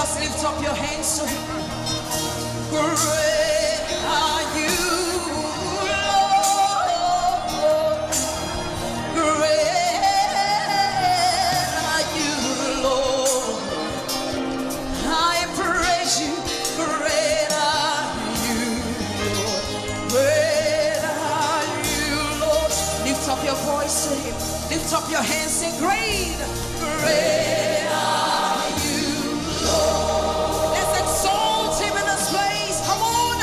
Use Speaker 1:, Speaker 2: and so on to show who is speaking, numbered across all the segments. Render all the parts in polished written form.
Speaker 1: Just lift up your hands to him. Great are you, Lord. Great are you, Lord. I praise you. Great are you, Lord. Great are you, Lord. Lift up your voice to him. Lift up your hands, say great, great are you, Lord. Let's exalt him in this place. Come on.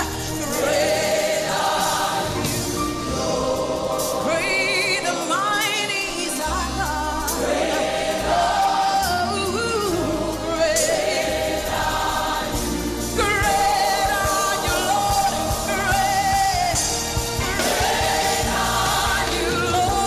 Speaker 1: Great are you, Lord. Great and mighty is our God. Great are you, great are you, great are you, Lord. Great, great are you, Lord.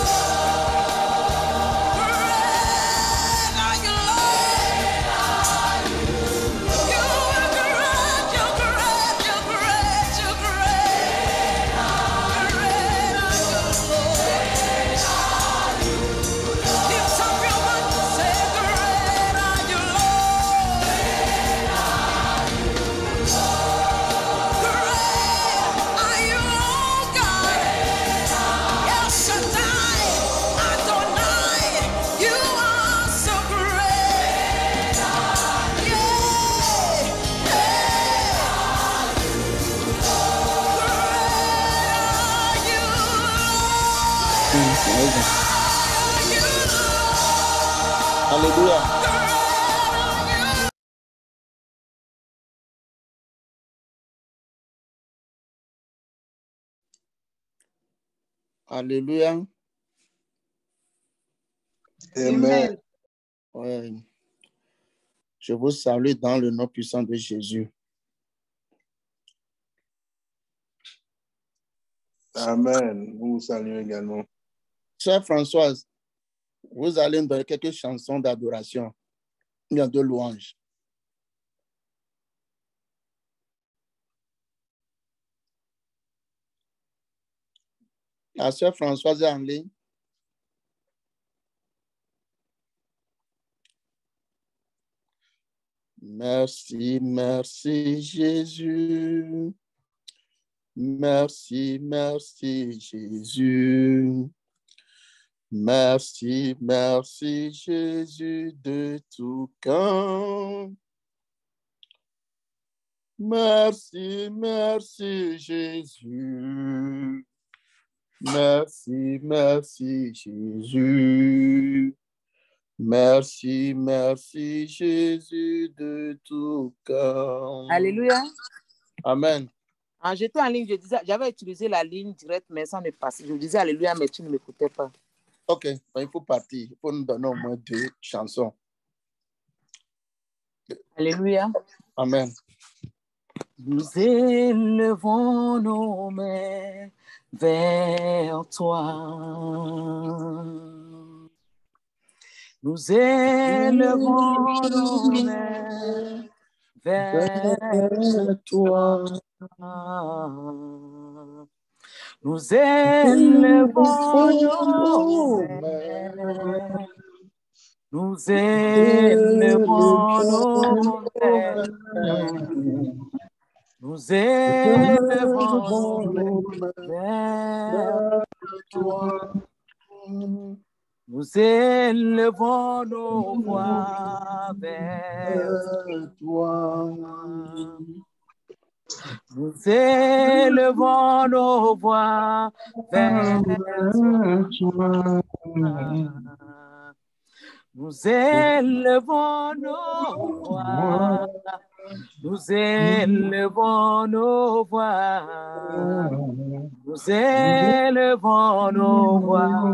Speaker 2: Alléluia. Alléluia.
Speaker 3: Amen.
Speaker 2: Ouais. Je vous salue dans le nom puissant de Jésus.
Speaker 3: Amen. Nous vous saluons également.
Speaker 2: Sœur Françoise, vous allez nous donner quelques chansons d'adoration, bien de louange. La sœur Françoise est en ligne. Merci, merci Jésus. Merci, merci Jésus. Merci, merci Jésus de tout cœur. Merci, merci Jésus. Merci, merci Jésus. Merci, merci Jésus de tout cœur.
Speaker 4: Alléluia.
Speaker 2: Amen.
Speaker 4: J'étais en ligne, j'avais utilisé la ligne directe, mais ça ne passait. Je disais Alléluia, mais tu ne m'écoutais pas.
Speaker 2: Ok, il faut partir. Il faut nous donner au moins 2 chansons.
Speaker 4: Alléluia.
Speaker 2: Amen.
Speaker 4: Nous élevons nos mains vers toi. Nous élevons nos mains vers toi. Nous élevons nos mains. Nous élevons nos mains. Nous élevons nos mains vers toi. Nous élevons nos voix vers toi. Nous élevons nos voix vers toi. Nous élevons nos voix. Nous élevons nos voix. Nous élevons nos voix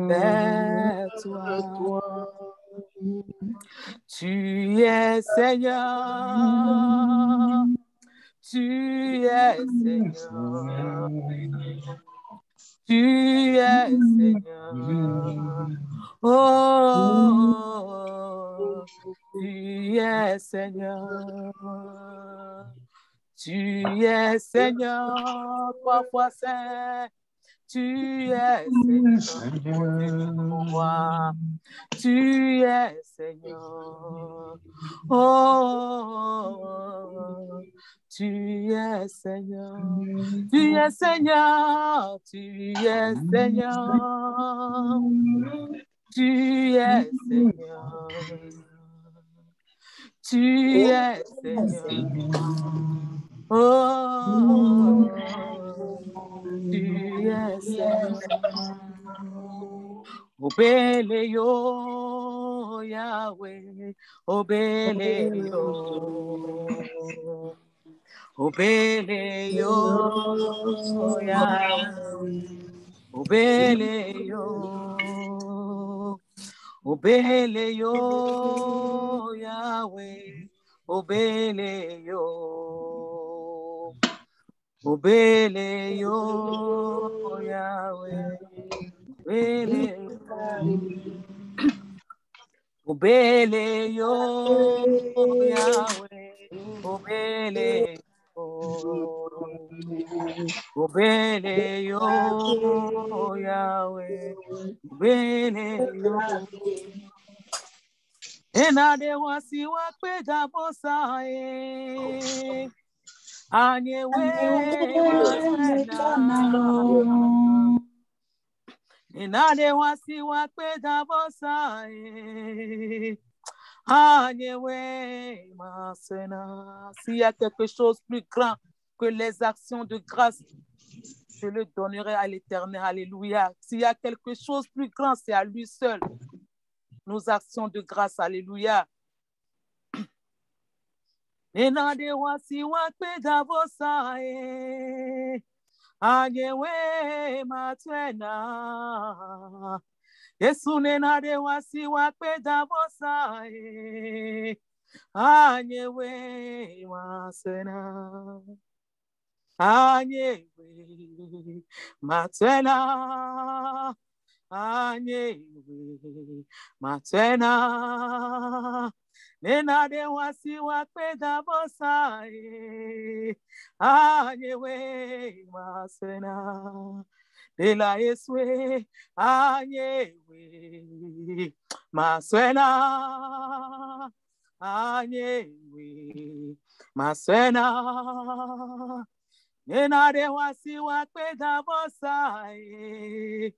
Speaker 4: vers toi. Tu es Seigneur. Tu es Seigneur. Tu es Seigneur. Oh, tu es Seigneur. Tu es Seigneur, 3 fois saint. Tu es Seigneur pour moi. Tu es Seigneur. Oh, tu es Seigneur. Tu es Seigneur. Tu es Seigneur. Tu es Seigneur. Tu es Seigneur. Oh, tu es Seigneur. Obele yo, Yahweh. Obele yo. Obele yo, Yahweh. Obele yo. Obele yo, Yahweh. Obele yo. Obele yo, Yahweh. Obele yo, Yahweh. Obele yo. Obele yo, Yahweh. Obele yo. Enade wasi wakpe dabosa e. Anyewe masena. Enade wasi wakpe dabosa e. Anyewe masena. S'il y a quelque chose plus grand que les actions de grâce, je le donnerai à l'Éternel. Alléluia. S'il y a quelque chose plus grand, c'est à lui seul. Nos actions de grâce. Alléluia. Enade wasi wakpe dabosa e. Anyewe matwena. Yesu nenade wasi wakpe dabosa e. Anyewe masena. Anyewe matwena. Anyewe matwena. Nenade wasi wakpe dabosa e. Anyewe masena. De la Yeswe. Anyewe masena. Anyewe masena. Nenade wasi wakpe dabosa e.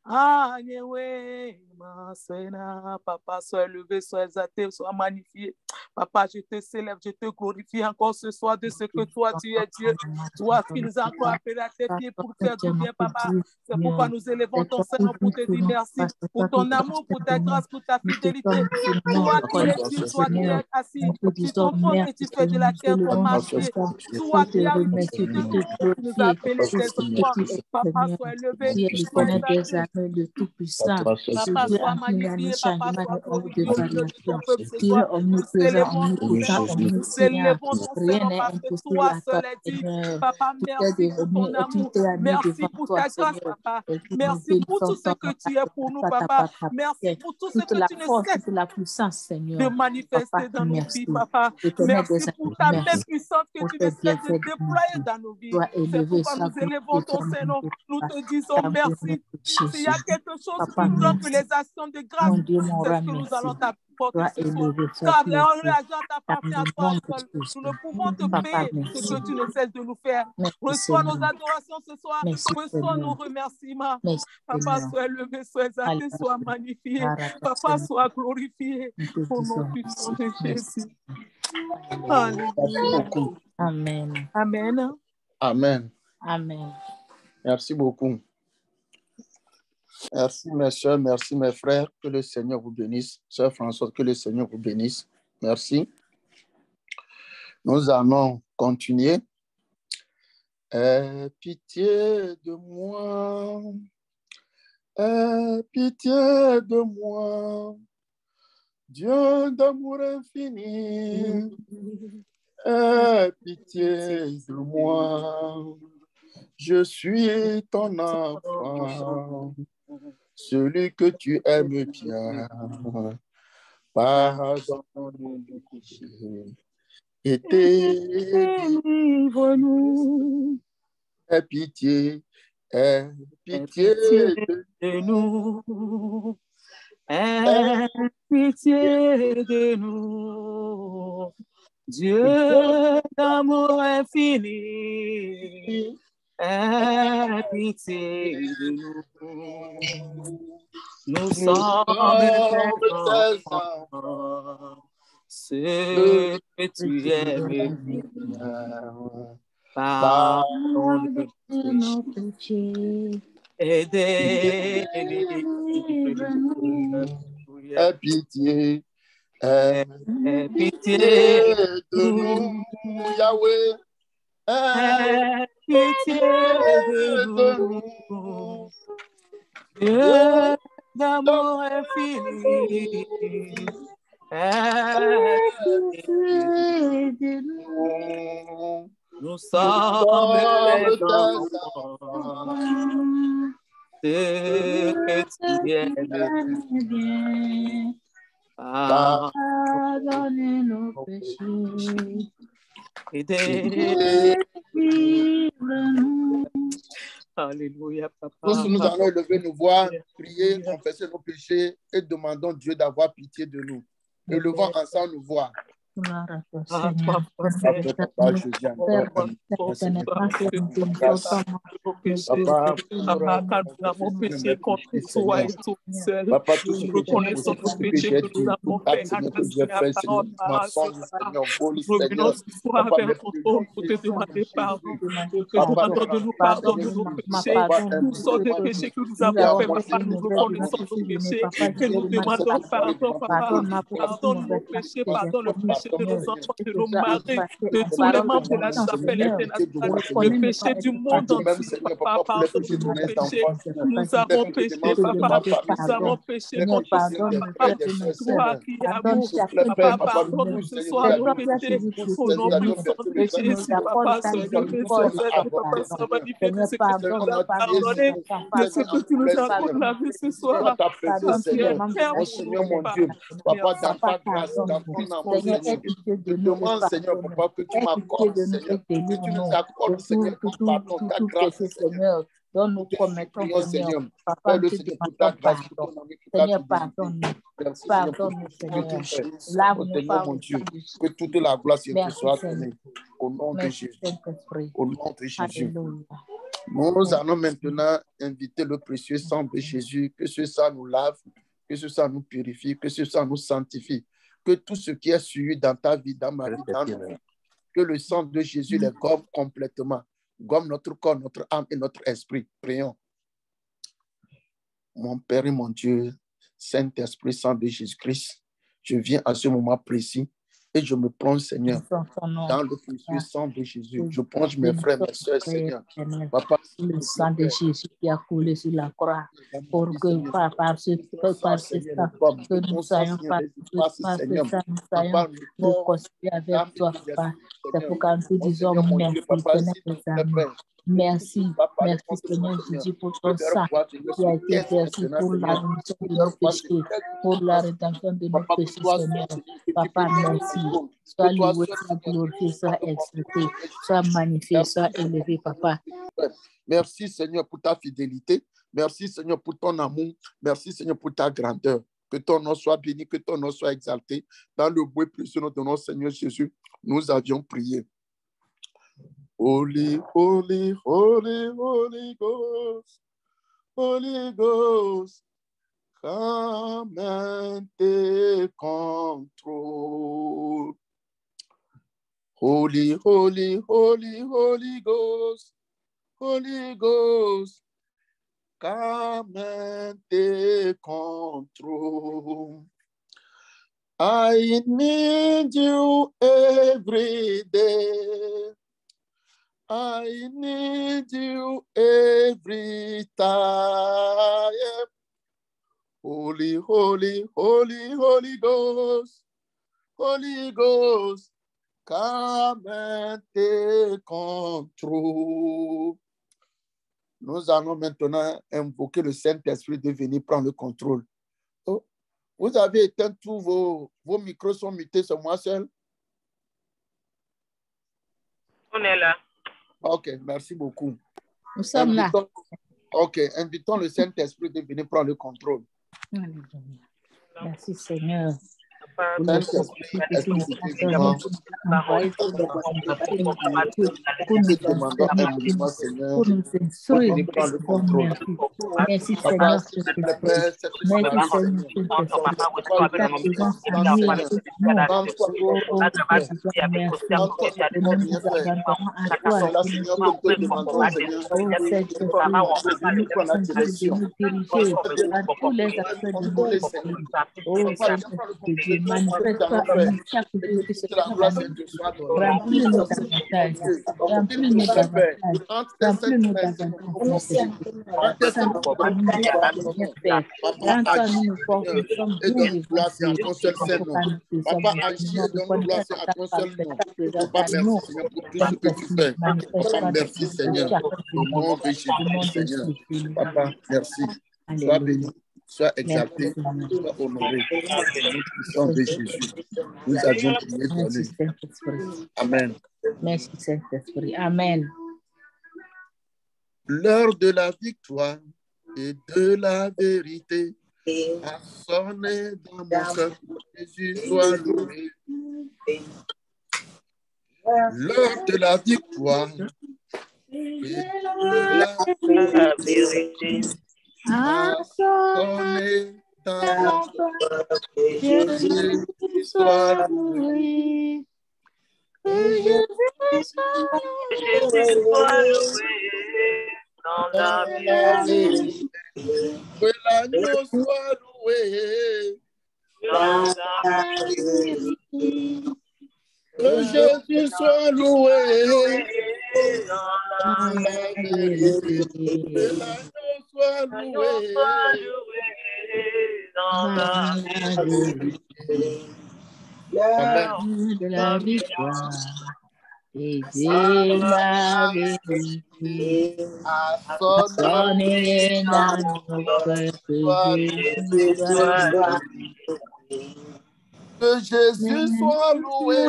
Speaker 4: Anyewe masena. Papa, sois élevé, sois exalté, sois magnifié. Papa, je te célèbre, je te glorifie encore ce soir de ce que toi, tu es Dieu. Toi qui nous as encore appelé à tes pieds pour faire du bien, Papa. C'est pourquoi nous élevons ton Seigneur pour te dire merci pour ton amour, pour ta grâce, pour ta fidélité. Toi qui es Dieu, toi qui es assis sur ton trône et tu fais de la terre ton marché. Toi qui as tu nous as appelés tes enfants. Papa, sois élevé, sois exalté.
Speaker 5: de tout puissant.
Speaker 4: Papa, sois magnifié, Papa, sois glorifié au milieu de ton peuple ce
Speaker 5: Tu es
Speaker 4: soir. Nous
Speaker 5: omniprésent,
Speaker 4: élevons
Speaker 5: omnipotent,
Speaker 4: nous
Speaker 5: omniscient.
Speaker 4: élevons ton
Speaker 5: Rien
Speaker 4: Seigneur
Speaker 5: n'est
Speaker 4: parce que
Speaker 5: impossible
Speaker 4: toi
Speaker 5: à
Speaker 4: seul
Speaker 5: toi,
Speaker 4: est dit.
Speaker 5: Seigneur.
Speaker 4: Papa,
Speaker 5: Tout est
Speaker 4: merci pour ton
Speaker 5: devenu,
Speaker 4: amour.
Speaker 5: tout est admis
Speaker 4: Merci
Speaker 5: devant
Speaker 4: pour
Speaker 5: toi,
Speaker 4: ta grâce,
Speaker 5: Seigneur.
Speaker 4: Papa.
Speaker 5: Et nous
Speaker 4: Merci pour tout
Speaker 5: bénissons
Speaker 4: ce
Speaker 5: ton
Speaker 4: que
Speaker 5: nom,
Speaker 4: tu es pour nous, Papa. Merci pour tout ce
Speaker 5: toute
Speaker 4: que
Speaker 5: la
Speaker 4: tu ne
Speaker 5: force,
Speaker 4: cesses
Speaker 5: toute la puissance,
Speaker 4: de
Speaker 5: Seigneur.
Speaker 4: manifester
Speaker 5: Papa,
Speaker 4: dans nos
Speaker 5: merci.
Speaker 4: vies, Papa.
Speaker 5: Éternel
Speaker 4: Merci
Speaker 5: des
Speaker 4: pour
Speaker 5: armées,
Speaker 4: ta main
Speaker 5: merci.
Speaker 4: puissante que
Speaker 5: Pour
Speaker 4: tu ne
Speaker 5: tes
Speaker 4: cesses de
Speaker 5: bienfaits dans nos
Speaker 4: déployer
Speaker 5: vies.
Speaker 4: dans nos vies.
Speaker 5: Sois
Speaker 4: C'est
Speaker 5: élevé,
Speaker 4: pourquoi
Speaker 5: sois
Speaker 4: nous élevons
Speaker 5: glorifié,
Speaker 4: ton
Speaker 5: sois
Speaker 4: Seigneur.
Speaker 5: magnifié.
Speaker 4: Nous te disons merci. S'il y a
Speaker 5: Jésus.
Speaker 4: quelque chose
Speaker 5: Papa,
Speaker 4: plus grand que
Speaker 5: merci.
Speaker 4: les actions de grâce,
Speaker 5: Mon Dieu, mon
Speaker 4: c'est
Speaker 5: roi,
Speaker 4: ce que nous
Speaker 5: merci.
Speaker 4: allons t'apporter
Speaker 5: Sois
Speaker 4: ce soir.
Speaker 5: élevé, sois
Speaker 4: Car
Speaker 5: glorifié.
Speaker 4: l'argent t'appartient
Speaker 5: Dans
Speaker 4: à
Speaker 5: le
Speaker 4: toi
Speaker 5: nom de
Speaker 4: seul.
Speaker 5: Jésus.
Speaker 4: Nous ne pouvons te
Speaker 5: Papa,
Speaker 4: payer ce
Speaker 5: merci.
Speaker 4: que tu ne cesses de nous faire.
Speaker 5: Merci,
Speaker 4: Reçois nos
Speaker 5: Seigneur.
Speaker 4: adorations ce soir.
Speaker 5: Merci,
Speaker 4: Reçois nos
Speaker 5: Seigneur.
Speaker 4: remerciements.
Speaker 5: Merci,
Speaker 4: Papa,
Speaker 5: Seigneur.
Speaker 4: sois élevé, sois exalté, sois magnifié. Papa, sois glorifié.
Speaker 5: Nous te
Speaker 4: Au nom
Speaker 5: disons
Speaker 4: puissant
Speaker 5: merci.
Speaker 4: de Jésus.
Speaker 2: Merci
Speaker 4: Alléluia.
Speaker 2: beaucoup.
Speaker 5: Amen.
Speaker 4: Amen.
Speaker 2: Amen.
Speaker 5: Amen.
Speaker 2: Merci beaucoup. Merci mes soeurs, merci mes frères. Que le Seigneur vous bénisse. Sœur Françoise, que le Seigneur vous bénisse. Merci. Nous allons continuer. Aie pitié de moi. Aie pitié de moi. Dieu d'amour infini. Aie pitié de moi. Je suis ton enfant. Celui que tu aimes bien. Pardonne nos péchés. Et délivre-nous. Aie pitié Aie pitié
Speaker 4: de nous. Aie pitié de nous. Dieu d'amour infini, aie pitié de nous. Nous sommes tes enfants, ce que tu aimes. Pardonne nos péchés et délivre-nous.
Speaker 2: Aie pitié. Aie
Speaker 4: Pitié
Speaker 2: de nous, Yahweh. Aie
Speaker 4: pitié de nous. Dieu d'amour infini. Aie pitié de nous. Nous sommes tes enfants. Ce que tu aimes bien. Pardonne nos péchés et délivre-nous. Alléluia, papa.
Speaker 2: Tous nous allons lever nos voix, prier, confesser nos péchés et demandons Dieu d'avoir pitié de nous. Élevons ensemble nos voix. Papa,
Speaker 4: nous péché contre toi et tout seul. Nous reconnaissons nos péchés que nous avons fait à cause de la parole. Revenons ce soir vers ton trône pour te demander pardon. Pardonne-nous, pardonne nos péchés. Nous sommes des péchés que nous avons fait, papa. Nous reconnaissons nos péchés et nous demandons pardon, papa. Pardonne nos péchés, pardonne le péché de nos enfants, de nos maris, de tous les membres de la chapelle internationale, le péché du monde entier, papa, pardonne nos péchés. Nous avons péché, papa, nous avons péché contre toi, papa, toi qui es amour, papa, pardonne ce soir nos péchés, au nom puissant de Jésus, papa, sois élevé, sois salué, papa, sois magnifié de ce que tu nous as pardonné, de ce que tu nous as proclamé ce soir.
Speaker 2: Seigneur mon Dieu, papa, dans ta grâce, dans ton amour, Seigneur, je demande, Seigneur, papa, que tu m'accordes, Seigneur, que tu nous accordes, Seigneur, ton pardon, ta grâce, Seigneur.
Speaker 5: Nous commettons,
Speaker 2: Seigneur,
Speaker 5: papa,
Speaker 2: le Seigneur, pour ta grâce, pour ton amour, pour ta
Speaker 5: Seigneur,
Speaker 2: fidélité.
Speaker 5: pardonne-nous,
Speaker 2: Pardonne-nous,
Speaker 5: Seigneur.
Speaker 2: Lave-nous, Seigneur, mon Dieu, que toute la gloire te soit donnée. Au nom de Jésus. Au nom de Jésus. Nous allons maintenant inviter le précieux sang de Jésus, que ce sang nous lave, que ce sang nous purifie, que ce sang nous sanctifie, que tout ce qui est suivi dans ta vie, dans ma vie, dans nos vies, que le sang de Jésus les gomme complètement, gomme notre corps, notre âme et notre esprit. Prions. Mon Père et mon Dieu, Saint-Esprit, sang de Jésus-Christ, je viens à ce moment précis et je me plonge, Seigneur, dans le précieux sang de Jésus. Je plonge mes frères, mes soeurs, Seigneur. Papa,
Speaker 5: le sang de Jésus qui a coulé sur la croix pour que par ce sang, que nous soyons réconciliés avec toi, Papa. C'est pourquoi nous te disons merci, merci, merci Seigneur Jésus pour ton sang qui a été versé pour la rémission de nos péchés, pour la rédemption de nos péchés, Seigneur. Papa, merci. Sois loué, sois glorifié, sois exalté, sois magnifié, sois élevé, Papa.
Speaker 2: Merci Seigneur pour ta fidélité. Merci Seigneur pour ton amour. Merci Seigneur pour ta grandeur. Que ton nom soit béni, que ton nom soit exalté. Dans le beau et précieux nom de notre Seigneur Jésus, nous avions prié. Holy, holy, holy, Holy Ghost, Holy Ghost, come and take control. Holy, holy, holy, Holy Ghost, Holy Ghost, come and take control. I need you every day. I need you every time. Holy, holy, holy, Holy Ghost, Holy Ghost, come and take control. Nous allons maintenant invoquer le Saint-Esprit de venir prendre le contrôle. Oh, vous avez éteint tous vos micros sont mutés, c'est moi seul?
Speaker 6: On est là.
Speaker 2: Ok, merci beaucoup.
Speaker 5: Nous sommes là.
Speaker 2: Ok, invitons le Saint-Esprit de venir prendre le contrôle.
Speaker 5: Alléluia. Merci Seigneur.
Speaker 2: Saint-Esprit, est-ce que vous pouvez envoyer pour nous demandons humblement, Seigneur,
Speaker 5: pour nous instruire.
Speaker 2: venir prendre le contrôle.
Speaker 5: Merci
Speaker 2: Papa,
Speaker 5: Seigneur.
Speaker 2: s'il te plaît, Père, cette
Speaker 5: Merci
Speaker 2: soirée,
Speaker 5: Seigneur.
Speaker 2: Seigneur,
Speaker 5: Ta présence à nous et avec nous. Oh, merci. Et nous nous abandonnons à toi.
Speaker 2: Là, Seigneur, que nous te demandons, Seigneur,
Speaker 5: Oh, Saint-Esprit,
Speaker 2: de venir prendre la
Speaker 5: de
Speaker 2: direction.
Speaker 5: nous diriger dans tous les aspects de notre vie. Oh, Saint-Esprit, Dieu, manifeste-toi à nous chaque jour que ce
Speaker 2: La gloire, c'est
Speaker 5: soit.
Speaker 2: de soi donné.
Speaker 5: Remplis-nous davantage. Remplis-nous davantage. Remplis-nous davantage. Quand nous nous portons, nous sommes
Speaker 2: Et
Speaker 5: bien
Speaker 2: donne gloire à ton seul Seigneur. Papa, agis et donne gloire à ton seul nom. Papa, merci Seigneur pour tout ce que tu fais. Papa, merci Seigneur. Au nom de Jésus, Seigneur. Papa, merci. Sois béni, sois exalté, sois honoré. Nous puissons de Jésus. Nous avions prié pour lui. Amen.
Speaker 5: Merci Saint-Esprit. Amen.
Speaker 2: L'heure de la victoire et de la vérité a sonné dans mon cœur. Jésus soit loué. L'heure de la victoire et de la vérité a sonné dans mon cœur. Jésus soit loué.
Speaker 1: Jésus soit loué dans la vie.
Speaker 2: Que l'agneau soit loué
Speaker 1: Dans la vie.
Speaker 2: que Jésus soit loué
Speaker 1: Dans la vie.
Speaker 2: que l'agneau soit loué
Speaker 1: Dans la vie.
Speaker 5: De la victoire et de la vérité
Speaker 2: à
Speaker 5: sonner dans nos cœurs
Speaker 2: que Jésus soit loué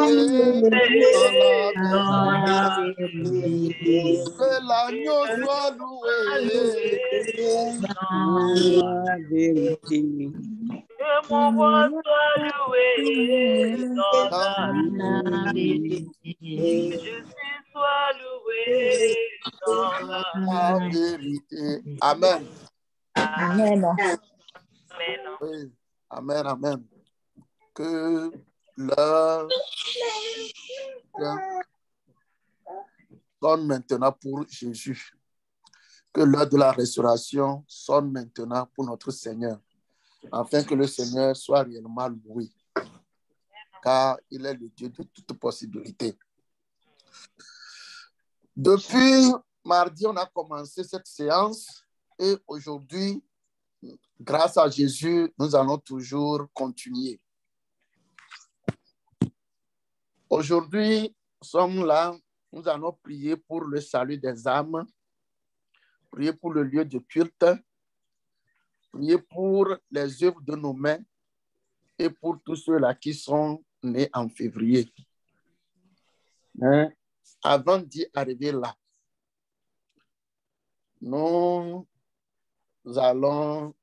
Speaker 2: dans la vérité que l'agneau soit loué
Speaker 5: dans la vérité.
Speaker 1: Que mon voix soit loué dans la vie. Que Jésus soit loué dans la
Speaker 2: vérité. Amen.
Speaker 5: Amen.
Speaker 2: Oui. Amen, amen. Que l'heure sonne maintenant pour Jésus. Que l'heure de la restauration sonne maintenant pour notre Seigneur, afin que le Seigneur soit réellement loué, car il est le Dieu de toute possibilité. Depuis mardi, on a commencé cette séance et aujourd'hui, grâce à Jésus, nous allons toujours continuer. Aujourd'hui, nous sommes là, nous allons prier pour le salut des âmes, prier pour le lieu de culte, prier pour les œuvres de nos mains et pour tous ceux-là qui sont nés en février. Mais avant d'y arriver là, nous allons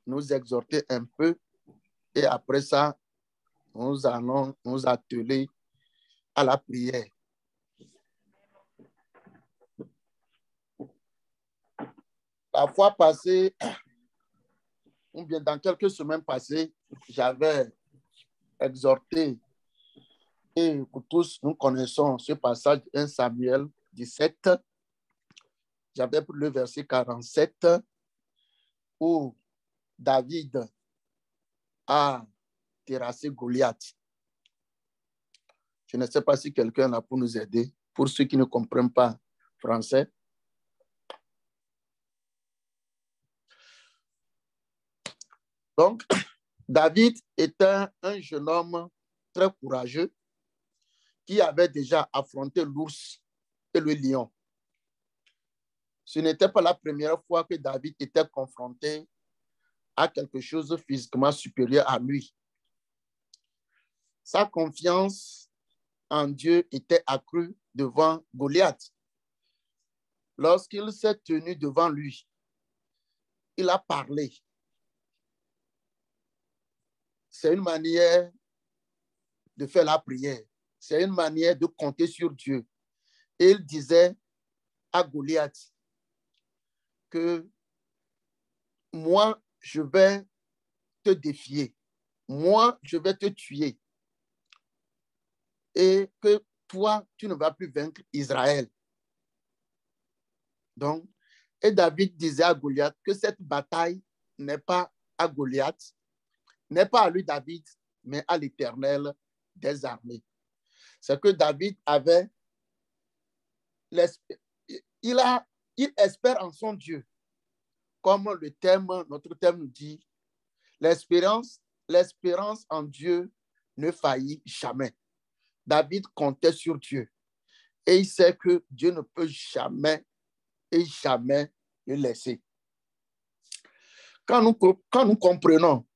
Speaker 2: nous exhorter un peu et après ça, nous allons nous atteler à la prière. La fois passée, ou bien dans quelques semaines passées, j'avais exhorté, et pour tous, nous connaissons ce passage 1 Samuel 17, j'avais pris le verset 47, où David a terrassé Goliath. Je ne sais pas si quelqu'un est là pour nous aider, pour ceux qui ne comprennent pas français. Donc, David était un jeune homme très courageux qui avait déjà affronté l'ours et le lion. Ce n'était pas la première fois que David était confronté à quelque chose de physiquement supérieur à lui. Sa confiance en Dieu était accrue devant Goliath. lorsqu'il s'est tenu devant lui, il a parlé. C'est une manière de faire la prière. C'est une manière de compter sur Dieu. Et il disait à Goliath que moi, je vais te défier. Moi, je vais te tuer. Et que toi, tu ne vas plus vaincre Israël. Donc, et David disait à Goliath que cette bataille n'est pas à Goliath, n'est pas à lui David, mais à l'Éternel des armées. C'est que David avait, il espère en son Dieu. Comme notre thème nous dit, l'espérance en Dieu ne faillit jamais. David comptait sur Dieu et il sait que Dieu ne peut jamais et jamais le laisser. Quand nous comprenons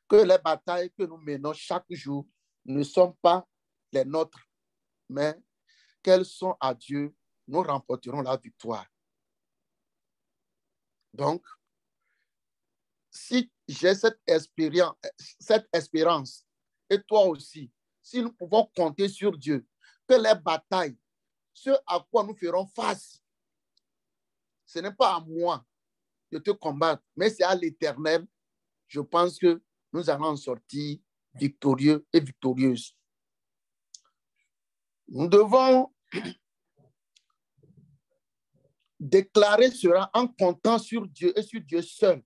Speaker 2: que les batailles que nous menons chaque jour ne sont pas les nôtres, mais qu'elles sont à Dieu, nous remporterons la victoire. Donc, si j'ai cette espérance, et toi aussi, si nous pouvons compter sur Dieu, que les batailles, ce à quoi nous ferons face, ce n'est pas à moi de te combattre, mais c'est à l'Éternel, je pense que nous allons en sortir victorieux et victorieuses. Nous devons déclarer cela en comptant sur Dieu et sur Dieu seul.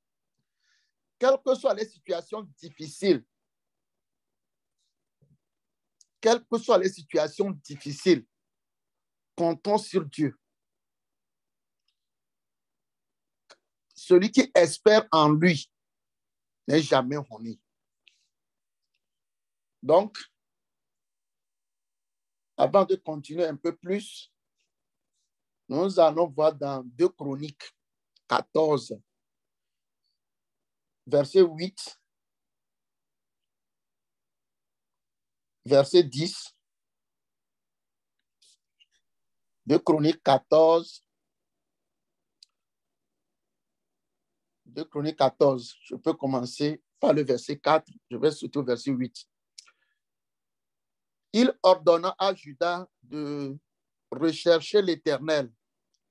Speaker 2: Quelles que soient les situations difficiles, comptons sur Dieu. Celui qui espère en lui n'est jamais remis. Donc, avant de continuer un peu plus, nous allons voir dans 2 Chroniques 14, verset 8, verset 10, 2 Chroniques 14, 2 Chroniques 14, je peux commencer par le verset 4, je vais sauter au verset 8. Il ordonna à Juda de rechercher l'Éternel,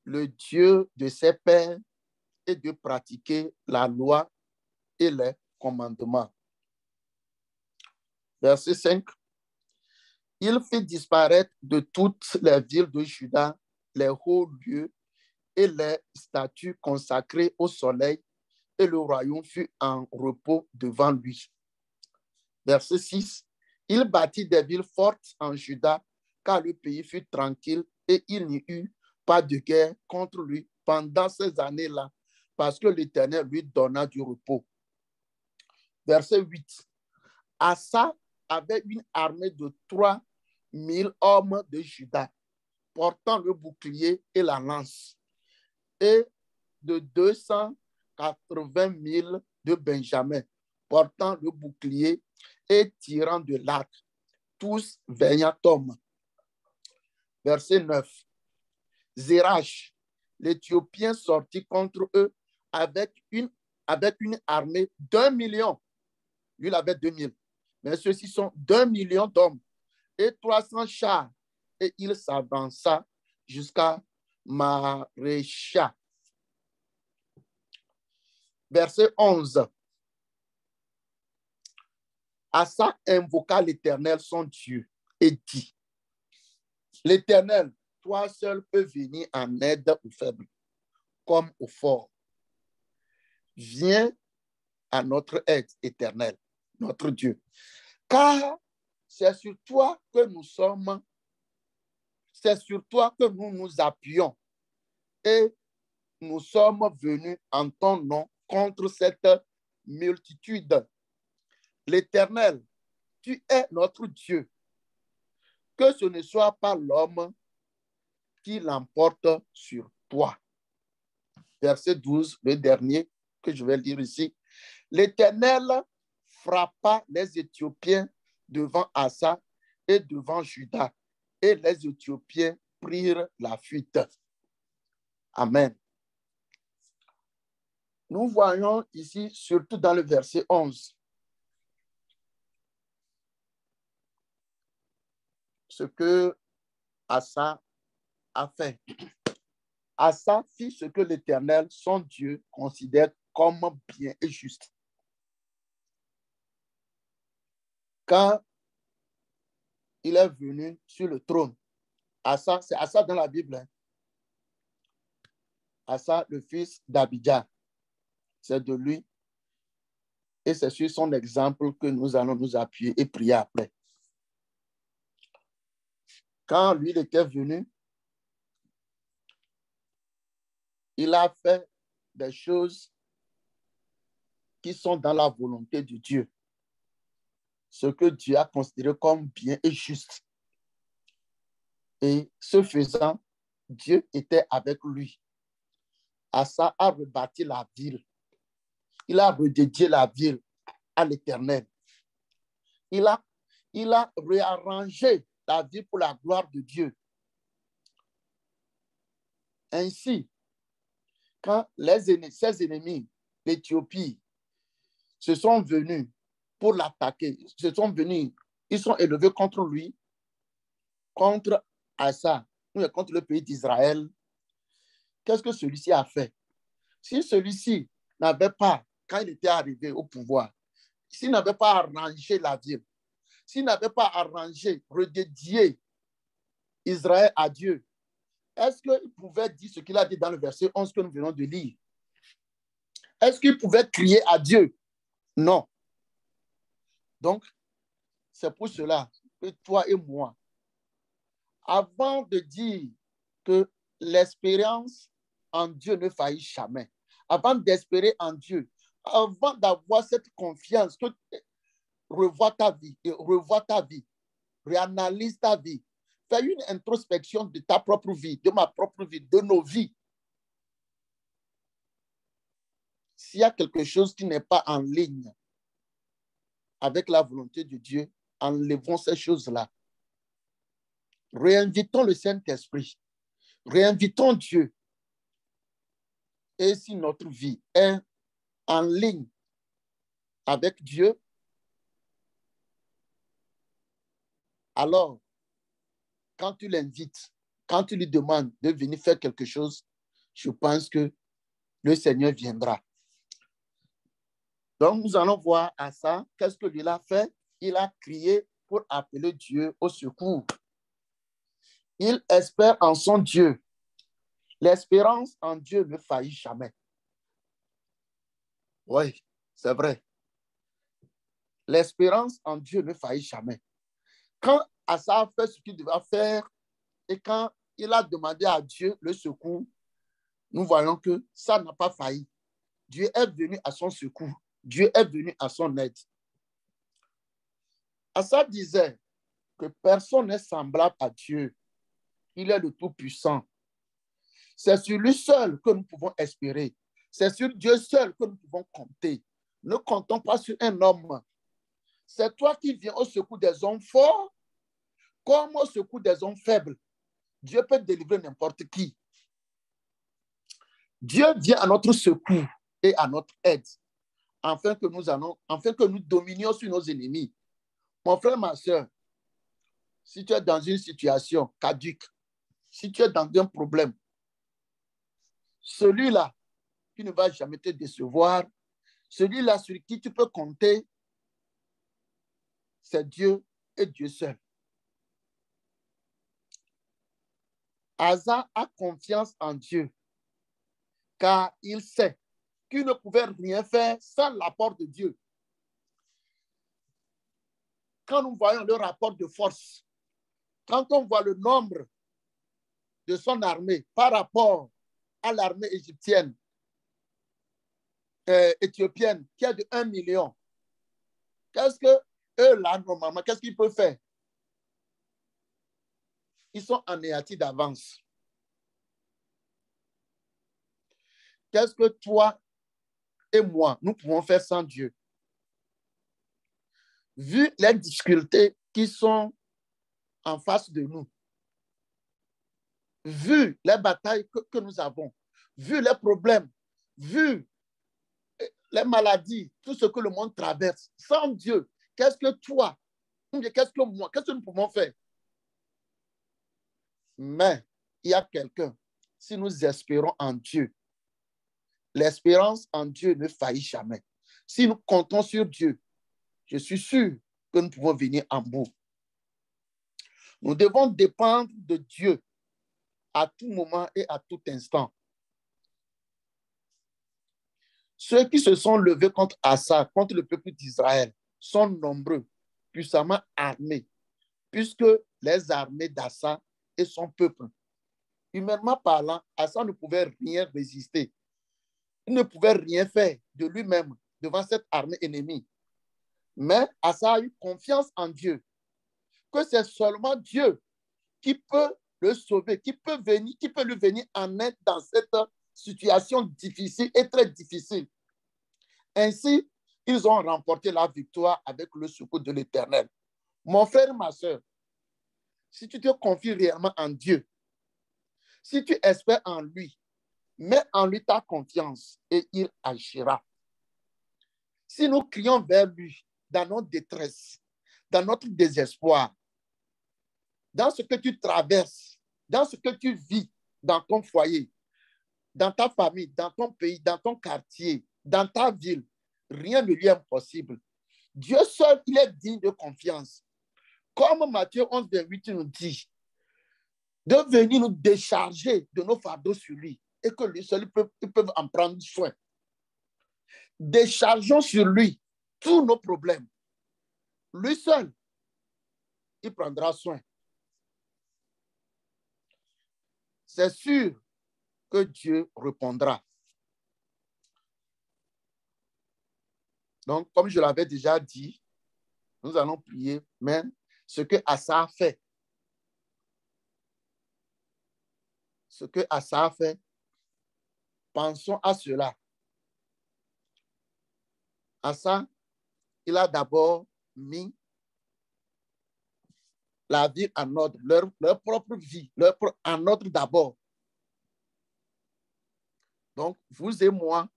Speaker 2: le Dieu de ses pères, et de pratiquer la loi et les commandements. Verset 5. Il fit disparaître de toutes les villes de Juda les hauts lieux et les statues consacrées au soleil, et le royaume fut en repos devant lui. Verset 6. Il bâtit des villes fortes en Juda, car le pays fut tranquille et il n'y eut pas de guerre contre lui pendant ces années-là, parce que l'Éternel lui donna du repos. Verset 8. Asa avait une armée de 3000 hommes de Juda, portant le bouclier et la lance, et de 280 000 de Benjamin, portant le bouclier et tirant de l'arc, tous vaillants hommes. Verset 9. Zérach, l'Éthiopien, sortit contre eux avec une armée d'1 million. Lui, il avait 2000. Mais ceux-ci sont d'1 million d'hommes et 300 chars. Et il s'avança jusqu'à Marécha. Verset 11. Asa invoqua l'Éternel, son Dieu, et dit: L'Éternel, toi seul peux venir en aide aux faibles, comme aux forts. Viens à notre aide, Éternel, notre Dieu. Car c'est sur toi que nous sommes, c'est sur toi que nous nous appuyons. Et nous sommes venus en ton nom contre cette multitude. L'Éternel, tu es notre Dieu. Que ce ne soit pas l'homme qui l'emporte sur toi. Verset 12, le dernier que je vais lire ici. L'Éternel frappa les Éthiopiens devant Asa et devant Juda, et les Éthiopiens prirent la fuite. Amen. Nous voyons ici, surtout dans le verset 11, ce que Asa a fait. Asa fit ce que l'Éternel, son Dieu, considère comme bien et juste. Quand il est venu sur le trône, Asa, c'est Asa dans la Bible, hein? Asa, le fils d'Abijah, c'est de lui. Et c'est sur son exemple que nous allons nous appuyer et prier après. Quand lui il était venu, il a fait des choses qui sont dans la volonté de Dieu. Ce que Dieu a considéré comme bien et juste. Et ce faisant, Dieu était avec lui. Asa a rebâti la ville. Il a redédié la ville à l'Éternel. Il a réarrangé la ville pour la gloire de Dieu. Ainsi, quand ses ennemis, l'Éthiopie, se sont venus pour l'attaquer, ils sont élevés contre lui, contre Asa, contre le pays d'Israël. Qu'est-ce que celui-ci a fait? Si celui-ci n'avait pas, quand il était arrivé au pouvoir, s'il n'avait pas arrangé la ville, s'il n'avait pas arrangé, redédié Israël à Dieu, est-ce qu'il pouvait dire ce qu'il a dit dans le verset 11 que nous venons de lire? Est-ce qu'il pouvait crier à Dieu? Non. Donc, c'est pour cela que toi et moi, avant de dire que l'espérance en Dieu ne faillit jamais, avant d'espérer en Dieu, avant d'avoir cette confiance, que revois ta vie, réanalyse ta vie, fais une introspection de ta propre vie, de ma propre vie, de nos vies. S'il y a quelque chose qui n'est pas en ligne avec la volonté de Dieu, enlevons ces choses-là. Réinvitons le Saint-Esprit. Réinvitons Dieu. Et si notre vie est en ligne avec Dieu, alors, quand tu l'invites, quand tu lui demandes de venir faire quelque chose, je pense que le Seigneur viendra. Donc, nous allons voir à ça, qu'est-ce que lui a fait? Il a crié pour appeler Dieu au secours. Il espère en son Dieu. L'espérance en Dieu ne faillit jamais. Oui, c'est vrai. L'espérance en Dieu ne faillit jamais. Quand Asa a fait ce qu'il devait faire et quand il a demandé à Dieu le secours, nous voyons que ça n'a pas failli. Dieu est venu à son secours. Dieu est venu à son aide. Asa disait que personne n'est semblable à Dieu. Il est le Tout-Puissant. C'est sur lui seul que nous pouvons espérer. C'est sur Dieu seul que nous pouvons compter. Ne comptons pas sur un homme. C'est toi qui viens au secours des hommes forts comme au secours des hommes faibles. Dieu peut délivrer n'importe qui. Dieu vient à notre secours et à notre aide, afin que nous dominions sur nos ennemis. Mon frère, ma soeur, si tu es dans une situation caduque, si tu es dans un problème, celui-là qui ne va jamais te décevoir, celui-là sur qui tu peux compter, c'est Dieu et Dieu seul. Asa a confiance en Dieu, car il sait qu'il ne pouvait rien faire sans l'apport de Dieu. Quand nous voyons le rapport de force, quand on voit le nombre de son armée par rapport à l'armée égyptienne, éthiopienne, qui est de 1 million, qu'est-ce que eux, là, normalement, qu'est-ce qu'ils peuvent faire? Ils sont anéantis d'avance. Qu'est-ce que toi et moi, nous pouvons faire sans Dieu? Vu les difficultés qui sont en face de nous, vu les batailles que nous avons, vu les problèmes, vu les maladies, tout ce que le monde traverse, sans Dieu, qu'est-ce que toi, qu'est-ce que moi, qu'est-ce que nous pouvons faire? Mais il y a quelqu'un, si nous espérons en Dieu, l'espérance en Dieu ne faillit jamais. Si nous comptons sur Dieu, je suis sûr que nous pouvons venir en bout. Nous devons dépendre de Dieu à tout moment et à tout instant. Ceux qui se sont levés contre Asa, contre le peuple d'Israël, sont nombreux, puissamment armés, puisque les armées d'Asa et son peuple, humainement parlant, Asa ne pouvait rien résister. Il ne pouvait rien faire de lui-même devant cette armée ennemie. Mais Asa a eu confiance en Dieu, que c'est seulement Dieu qui peut le sauver, qui peut lui venir en aide dans cette situation difficile et très difficile. Ainsi, ils ont remporté la victoire avec le secours de l'Éternel. Mon frère, ma soeur, si tu te confies réellement en Dieu, si tu espères en lui, mets en lui ta confiance et il agira. Si nous crions vers lui dans notre détresse, dans notre désespoir, dans ce que tu traverses, dans ce que tu vis dans ton foyer, dans ta famille, dans ton pays, dans ton quartier, dans ta ville, rien ne lui est impossible. Dieu seul, il est digne de confiance. Comme Matthieu 11, 28 nous dit, de venir nous décharger de nos fardeaux sur lui et que lui seul peut en prendre soin. Déchargeons sur lui tous nos problèmes. Lui seul, il prendra soin. C'est sûr que Dieu répondra. Donc, comme je l'avais déjà dit, nous allons prier, mais ce que Asa a fait, pensons à cela. Asa, il a d'abord mis la vie en ordre, leur propre vie, en ordre d'abord. Donc, vous et moi,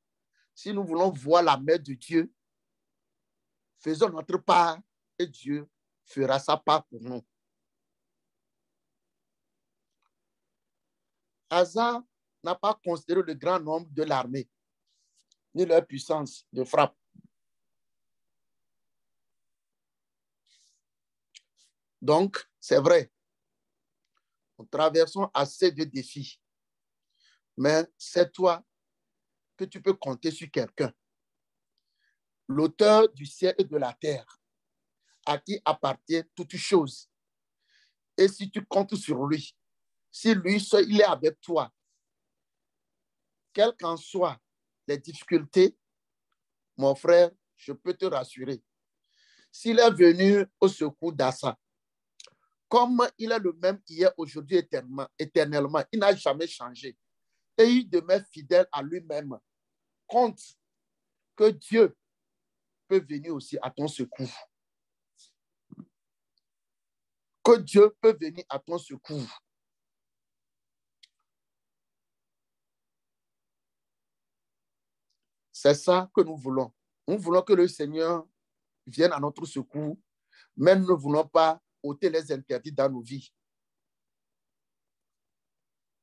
Speaker 2: si nous voulons voir la main de Dieu, faisons notre part et Dieu fera sa part pour nous. Asa n'a pas considéré le grand nombre de l'armée, ni leur puissance de frappe. Donc, c'est vrai, nous traversons assez de défis, mais c'est toi que tu peux compter sur quelqu'un, l'auteur du ciel et de la terre, à qui appartient toute chose. Et si tu comptes sur lui, si lui seul, il est avec toi, quelles qu'en soient les difficultés, mon frère, je peux te rassurer, s'il est venu au secours d'Asa, comme il est le même hier, aujourd'hui, éternellement, il n'a jamais changé. Et il demeure fidèle à lui-même. Compte que Dieu peut venir aussi à ton secours. Que Dieu peut venir à ton secours. C'est ça que nous voulons. Nous voulons que le Seigneur vienne à notre secours, mais nous ne voulons pas ôter les interdits dans nos vies.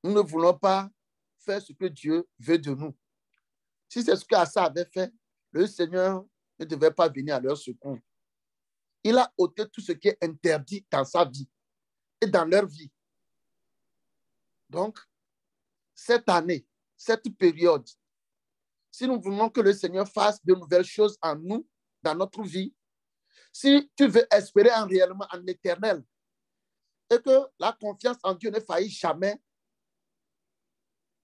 Speaker 2: Nous ne voulons pas faire ce que Dieu veut de nous. Si c'est ce qu'Asa avait fait, le Seigneur ne devait pas venir à leur secours. Il a ôté tout ce qui est interdit dans sa vie et dans leur vie. Donc, cette année, cette période, si nous voulons que le Seigneur fasse de nouvelles choses en nous, dans notre vie, si tu veux espérer réellement en l'éternel et que la confiance en Dieu ne faillit jamais,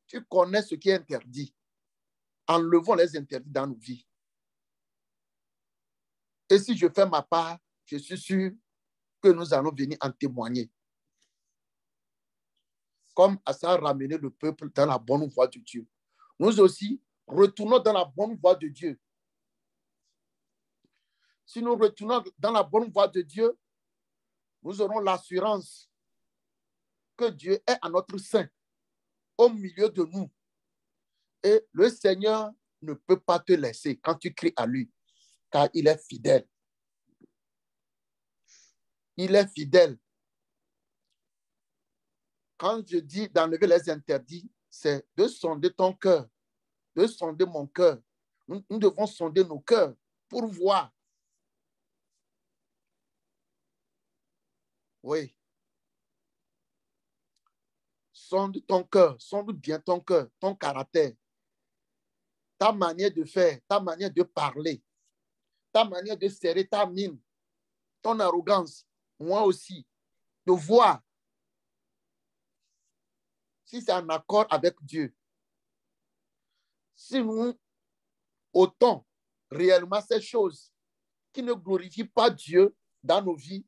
Speaker 2: tu connais ce qui est interdit. Enlevons les interdits dans nos vies. Et si je fais ma part, je suis sûr que nous allons venir en témoigner. Comme Asa a ramené le peuple dans la bonne voie de Dieu. Nous aussi, retournons dans la bonne voie de Dieu. Si nous retournons dans la bonne voie de Dieu, nous aurons l'assurance que Dieu est à notre sein, au milieu de nous. Et le Seigneur ne peut pas te laisser quand tu cries à lui, car il est fidèle. Il est fidèle. Quand je dis d'enlever les interdits, c'est de sonder ton cœur, de sonder mon cœur. Nous devons sonder nos cœurs pour voir. Oui. Sonde ton cœur, sonde bien ton cœur, ton caractère, ta manière de faire, ta manière de parler, ta manière de serrer ta mine, ton arrogance, moi aussi, de voir si c'est en accord avec Dieu. Si nous ôtons réellement ces choses qui ne glorifient pas Dieu dans nos vies,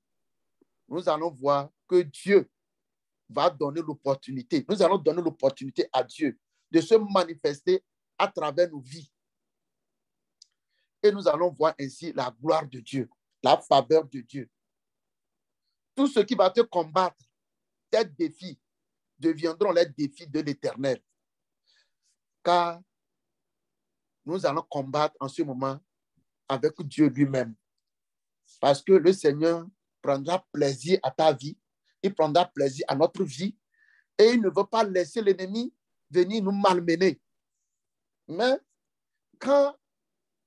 Speaker 2: nous allons voir que Dieu va donner l'opportunité. Nous allons donner l'opportunité à Dieu de se manifester à travers nos vies. Et nous allons voir ainsi la gloire de Dieu, la faveur de Dieu. Tout ce qui va te combattre, tes défis, deviendront les défis de l'Éternel. Car nous allons combattre en ce moment avec Dieu lui-même. Parce que le Seigneur prendra plaisir à ta vie, il prendra plaisir à notre vie, et il ne veut pas laisser l'ennemi venir nous malmener. Mais quand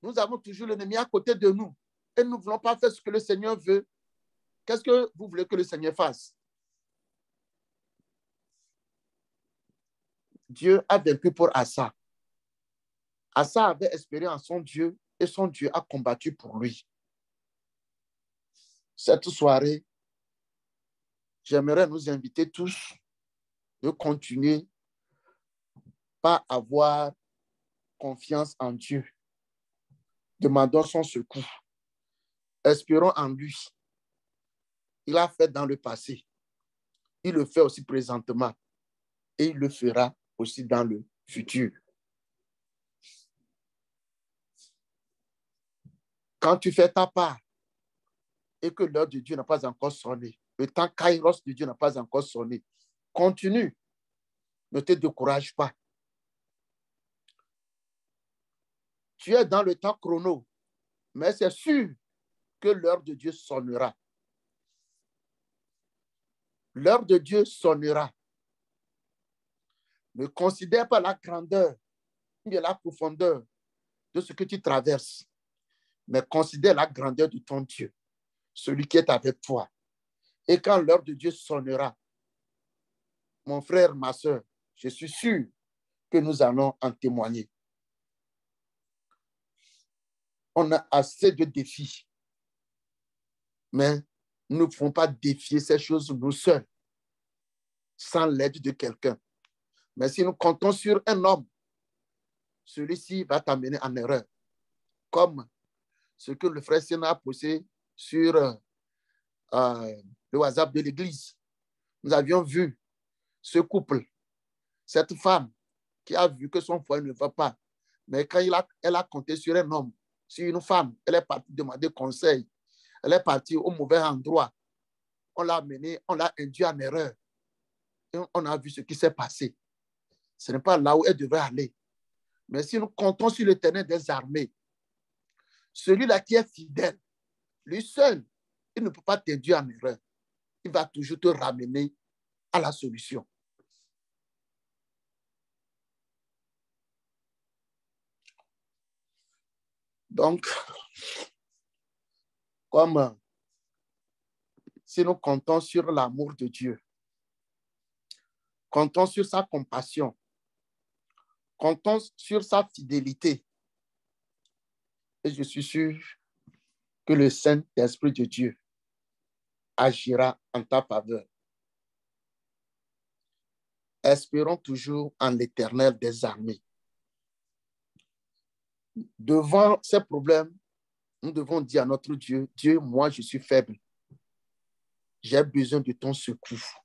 Speaker 2: nous avons toujours l'ennemi à côté de nous et nous ne voulons pas faire ce que le Seigneur veut, qu'est-ce que vous voulez que le Seigneur fasse? Dieu a vaincu pour Asa. Asa avait espéré en son Dieu et son Dieu a combattu pour lui. Cette soirée, j'aimerais nous inviter tous de continuer par avoir confiance en Dieu. Demandons son secours. Espérons en lui. Il a fait dans le passé. Il le fait aussi présentement. Et il le fera aussi dans le futur. Quand tu fais ta part et que l'heure de Dieu n'a pas encore sonné, le temps kairos de Dieu n'a pas encore sonné, continue. Ne te décourage pas. Tu es dans le temps chrono, mais c'est sûr que l'heure de Dieu sonnera. L'heure de Dieu sonnera. Ne considère pas la grandeur ni la profondeur de ce que tu traverses, mais considère la grandeur de ton Dieu, celui qui est avec toi. Et quand l'heure de Dieu sonnera, mon frère, ma soeur, je suis sûr que nous allons en témoigner. On a assez de défis, mais nous ne pouvons pas défier ces choses nous seuls, sans l'aide de quelqu'un. Mais si nous comptons sur un homme, celui-ci va t'amener en erreur, comme ce que le frère Sénat a posé sur le WhatsApp de l'église. Nous avions vu ce couple, cette femme qui a vu que son foyer ne va pas, mais quand elle a compté sur un homme, sur une femme, elle est partie demander conseil, elle est partie au mauvais endroit, on l'a amenée, on l'a induit en erreur, et on a vu ce qui s'est passé. Ce n'est pas là où elle devait aller. Mais si nous comptons sur l'Éternel des armées, celui-là qui est fidèle, lui seul, il ne peut pas t'induire en erreur. Il va toujours te ramener à la solution. Donc, comme si nous comptons sur l'amour de Dieu, comptons sur sa compassion, comptons sur sa fidélité, et je suis sûr que le Saint-Esprit de Dieu agira en ta faveur. Espérons toujours en l'Éternel des armées. Devant ces problèmes, nous devons dire à notre Dieu, Dieu, moi je suis faible. J'ai besoin de ton secours.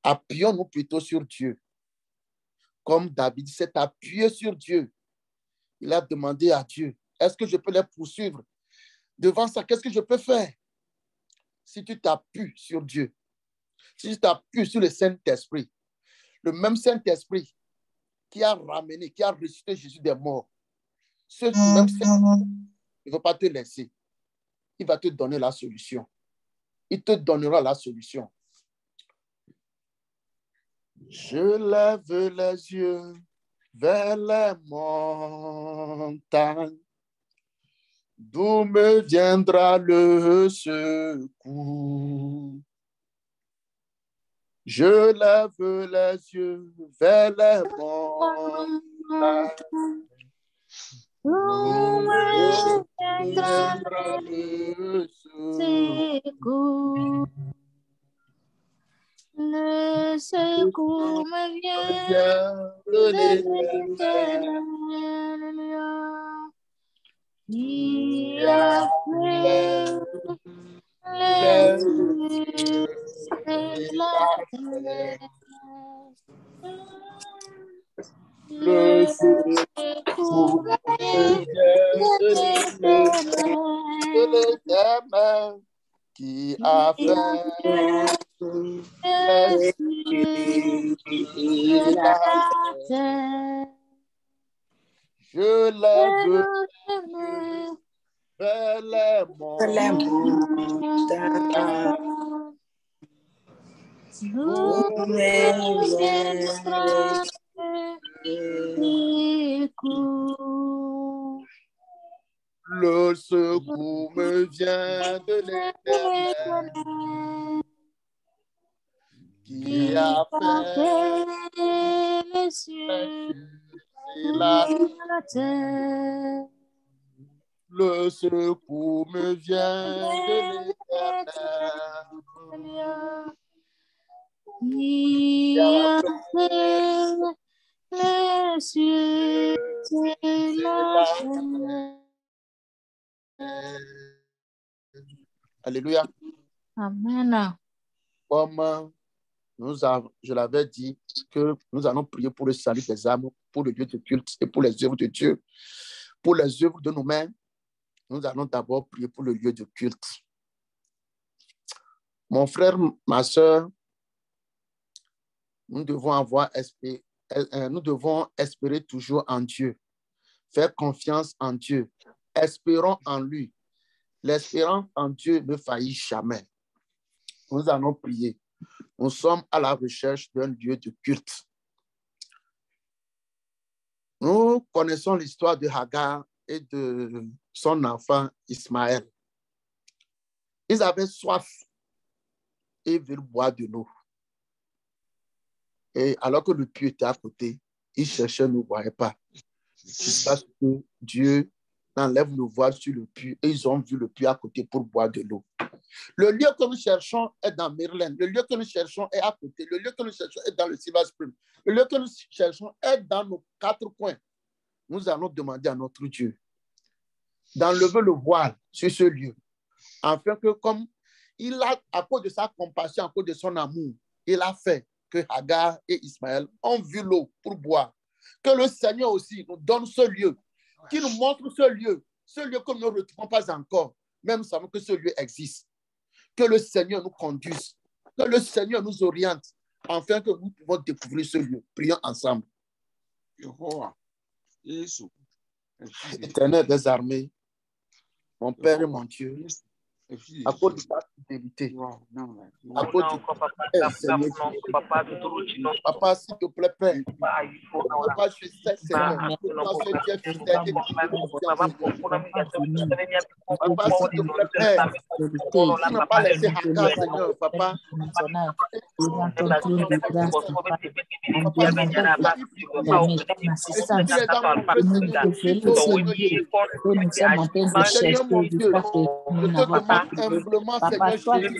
Speaker 2: Appuyons-nous plutôt sur Dieu. Comme David s'est appuyé sur Dieu, il a demandé à Dieu, est-ce que je peux les poursuivre? Devant ça, qu'est-ce que je peux faire? Si tu t'appuies sur Dieu, si tu t'appuies sur le Saint-Esprit, le même Saint-Esprit qui a ramené, qui a ressuscité Jésus des morts, même il ne va pas te laisser. Il va te donner la solution. Il te donnera la solution. Je lève les yeux vers les montagnes, d'où me viendra le secours. Je lève les yeux vers les montagnes, d'où me viendra le secours.
Speaker 5: Le secours me vient de l'Éternel, qui a fait les cieux et la terre. Le secours me vient de
Speaker 2: l'Éternel, qui a fait les cieux et la terre. Je lève vers les montagnes, d'où me viendra le secours me vient de l'Éternel, qui a fait les cieux et la terre. Le secours me vient de l'Éternel,
Speaker 5: qui a fait les cieux et la terre.
Speaker 2: Alléluia.
Speaker 5: Amen.
Speaker 2: Comme je l'avais dit, que nous allons prier pour le salut des âmes, pour le lieu de culte et pour les œuvres de Dieu. Pour les œuvres de nos mains, nous allons d'abord prier pour le lieu de culte. Mon frère, ma soeur, nous devons espérer toujours en Dieu, faire confiance en Dieu, espérons en lui. L'espérance en Dieu ne faillit jamais. Nous allons prier. Nous sommes à la recherche d'un lieu de culte. Nous connaissons l'histoire de Hagar et de son enfant Ismaël. Ils avaient soif et veulent boire de l'eau. Et alors que le puits était à côté, ils cherchaient, ne voyaient pas. Jusqu'à ce que Dieu enlève le voile sur le puits et ils ont vu le puits à côté pour boire de l'eau. Le lieu que nous cherchons est dans Maryland. Le lieu que nous cherchons est à côté. Le lieu que nous cherchons est dans le Silver Spring. Le lieu que nous cherchons est dans nos 4 coins. Nous allons demander à notre Dieu d'enlever le voile sur ce lieu, afin que comme il a, à cause de sa compassion, à cause de son amour, il a fait que Hagar et Ismaël ont vu l'eau pour boire. Que le Seigneur aussi nous donne ce lieu, qu'il nous montre ce lieu que nous ne retrouvons pas encore, même savons que ce lieu existe. Que le Seigneur nous conduise, que le Seigneur nous oriente, afin que nous pouvons découvrir ce lieu. Prions ensemble. Éternel des armées, mon Père et mon Dieu, à cause de ta fidélité, à cause de ta Seigneur, Papa, s'il te plaît, Père, Papa, je sais, Seigneur, que toi, c'est Dieu fidèle et Papa, s'il te plaît, Père, tu n'as pas laissé Hagar, Seigneur, Papa. Humblement, Seigneur Jésus,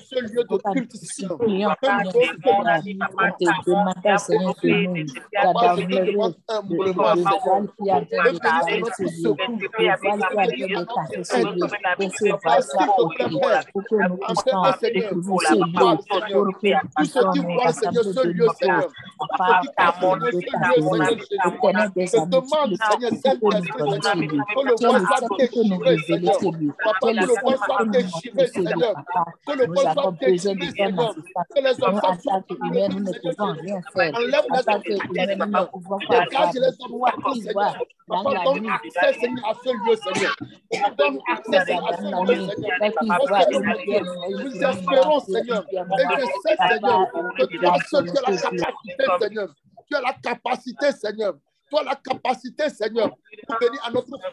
Speaker 2: ce lieu de culte, Seigneur, que le voisin déchiré, Seigneur. Papa, que le vol soit déchiré, Seigneur. Que le vol soit déchiré, Seigneur. Que les obstacles soient enlevés, Seigneur. Enlève les obstacles, Seigneur. Dégage les obstacles, Seigneur. Papa, donne accès, Seigneur, à ce lieu, Seigneur. Donne accès, Seigneur, à ce lieu, Seigneur. Oh, Seigneur, mon Dieu, nous espérons, Seigneur. Et je sais, Seigneur, que toi seul, tu as la capacité, Seigneur. Tu as la capacité, Seigneur. Tu as la capacité, Seigneur, pour venir à notre secours.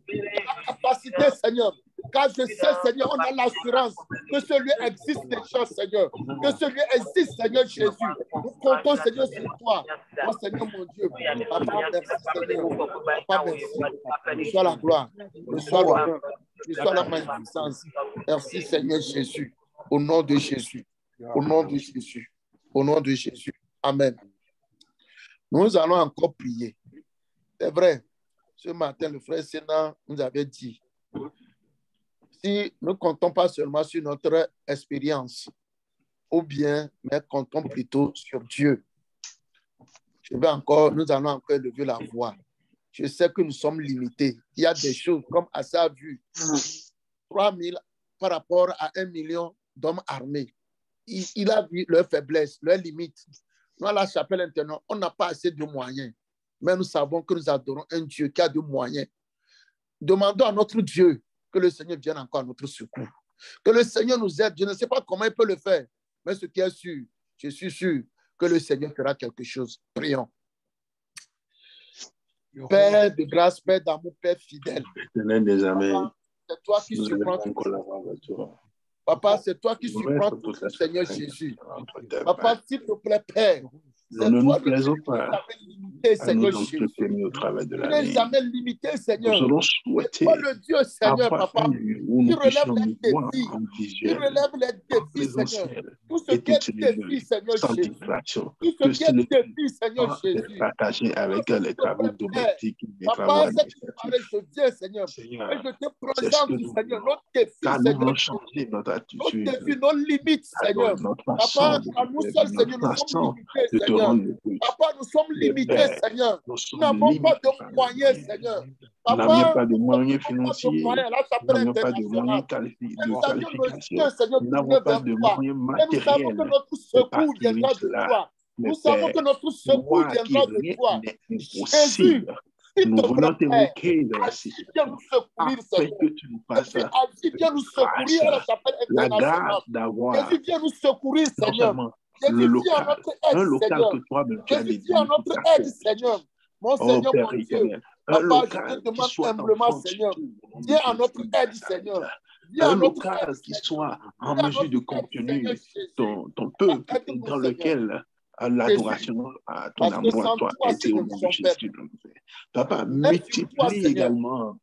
Speaker 2: Tu as la capacité, Seigneur. Car je sais, Seigneur, on a l'assurance que ce lieu existe déjà, Seigneur. Que ce lieu existe, Seigneur Jésus. Nous comptons, Seigneur, sur toi. Oh, Seigneur, mon Dieu. Papa, merci, Seigneur. Papa, merci. Reçois la gloire. Reçois l'honneur. Reçois la magnificence. Merci, Seigneur Jésus. Au nom de Jésus. Au nom de Jésus. Au nom de Jésus. Amen. Nous allons encore prier. C'est vrai. Ce matin, le frère Sénat nous avait dit, si nous ne comptons pas seulement sur notre expérience, ou bien, mais comptons plutôt sur Dieu. Nous allons encore élever la voix. Je sais que nous sommes limités. Il y a des choses, comme Asa a vu, 3 000 par rapport à 1 million d'hommes armés. Il a vu leurs faiblesses, leurs limites. Nous, à la chapelle interne, on n'a pas assez de moyens. Mais nous savons que nous adorons un Dieu qui a des moyens. Demandons à notre Dieu que le Seigneur vienne encore à notre secours. Que le Seigneur nous aide. Je ne sais pas comment il peut le faire. Mais ce qui est sûr, je suis sûr que le Seigneur fera quelque chose. Prions. Père de grâce, Père d'amour, Père fidèle. C'est toi qui surprends tout. Papa, c'est toi qui surprends tout, Seigneur Jésus. Papa, s'il te plaît, Père. C'est toi qui jamais limité, Seigneur Jésus. Tu n'es jamais limité, Seigneur. C'est toi le Dieu, Seigneur, Papa. Tu relèves les défis. Tu relèves les défis, Seigneur. Tout ce qui est défi, Seigneur Jésus. Tout ce qui est défi, Seigneur Jésus.
Speaker 3: Partager avec les travaux domestiques.
Speaker 2: Papa, c'est tu parlais, je viens, Seigneur. Et je te présente, Seigneur, notre défi, Seigneur. Nos défis, nos limites, Seigneur. Papa, à nous seuls, Seigneur, nous sommes limités, Seigneur. Papa, nous sommes limités, Seigneur. Nous n'avons pas de moyens, Seigneur. Papa,
Speaker 3: nous n'avons pas de moyens financiers. Nous n'avons pas de moyens de qualification. Nous n'avons pas de moyens matériels.
Speaker 2: Nous savons que notre secours viendra de toi. Nous savons que notre secours viendra de toi. Jésus,
Speaker 3: nous venons t'évoquer de la situation
Speaker 2: afin
Speaker 3: que tu nous fasses
Speaker 2: viens nous secourir à la chapelle internationale. Jésus, viens nous secourir, Seigneur.
Speaker 3: Le local, un local que toi-même tu as dédié.
Speaker 2: Jésus, viens à notre aide, Seigneur. Mon Seigneur, mon Dieu. Papa, je te demande humblement, Seigneur. Viens à notre aide, Seigneur.
Speaker 3: Un local qui soit en mesure de contenir ton peuple dans lequel l'adoration à ton amour à toi était au nom de Jésus. Papa, multiplie également